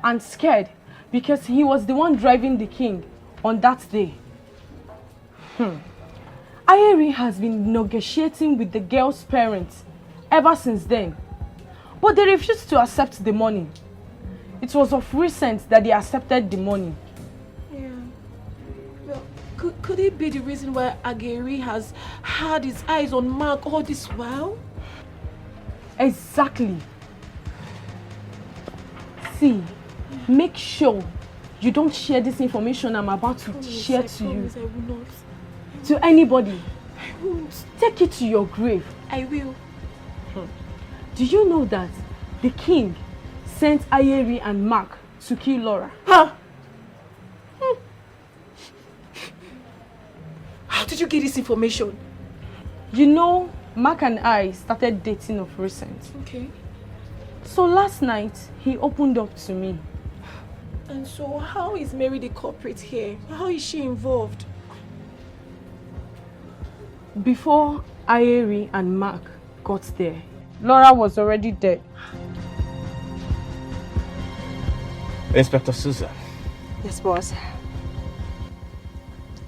and scared because he was the one driving the king on that day. Ayeri has been negotiating with the girl's parents ever since then, but they refused to accept the money. It was of recent that they accepted the money. Yeah. Well, could it be the reason why Ayeri has had his eyes on Mark all this while? Exactly. See, make sure you don't share this information I'm about to share to you. I will not. To anybody. I won't. Take it to your grave. I will. Do you know that the king sent Ayeri and Mark to kill Laura? Huh? How did you get this information? You know, Mark and I started dating of recent. Okay. So last night, he opened up to me. And so how is Mary the culprit here? How is she involved? Before Ayeri and Mark got there, Laura was already dead. Inspector Susan. Yes, boss.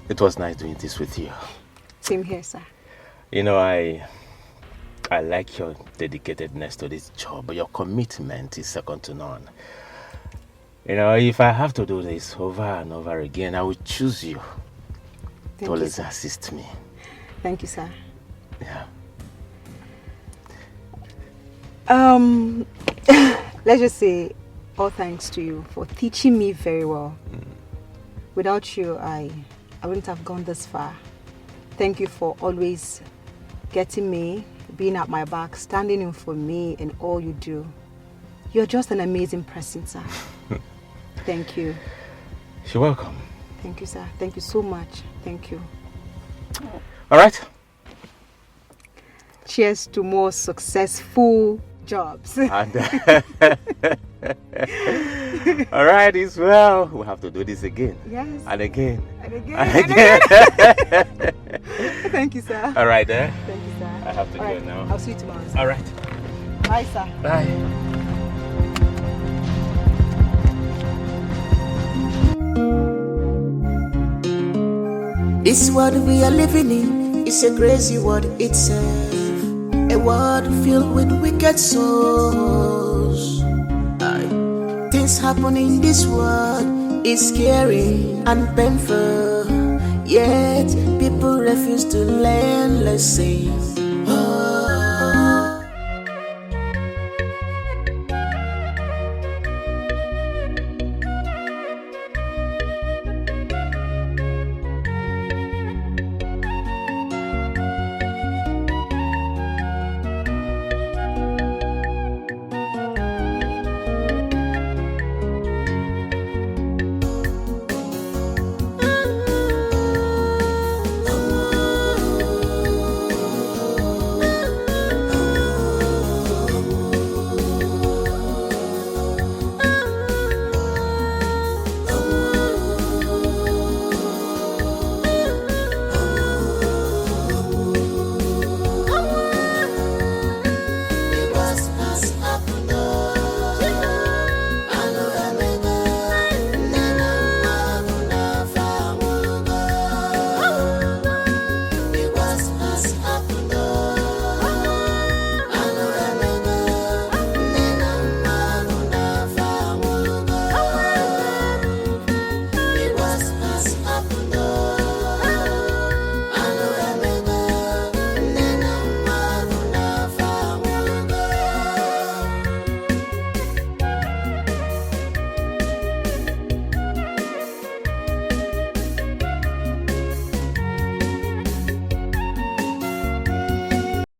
It was nice doing this with you. Same here, sir. You know, I like your dedicatedness to this job, but your commitment is second to none. You know, if I have to do this over and over again, I will choose you to always assist me. Thank you, sir. Yeah. Let's just say all thanks to you for teaching me very well. Without you, I wouldn't have gone this far. Thank you for always getting me, being at my back, standing in for me in all you do. You're just an amazing person, sir. Thank you. You're welcome. Thank you, sir. Thank you so much. Thank you. All right. Cheers to more successful jobs. And, all right, as well. We'll have to do this again. Yes. And again. And again. And again. Thank you, sir. All right, there. Thank you, sir. I have to go now. I'll see you tomorrow, sir. All right. Bye, sir. Bye. This world we are living in is a crazy world itself. A world filled with wicked souls. Things happen in this world is scary and painful. Yet people refuse to learn lessons.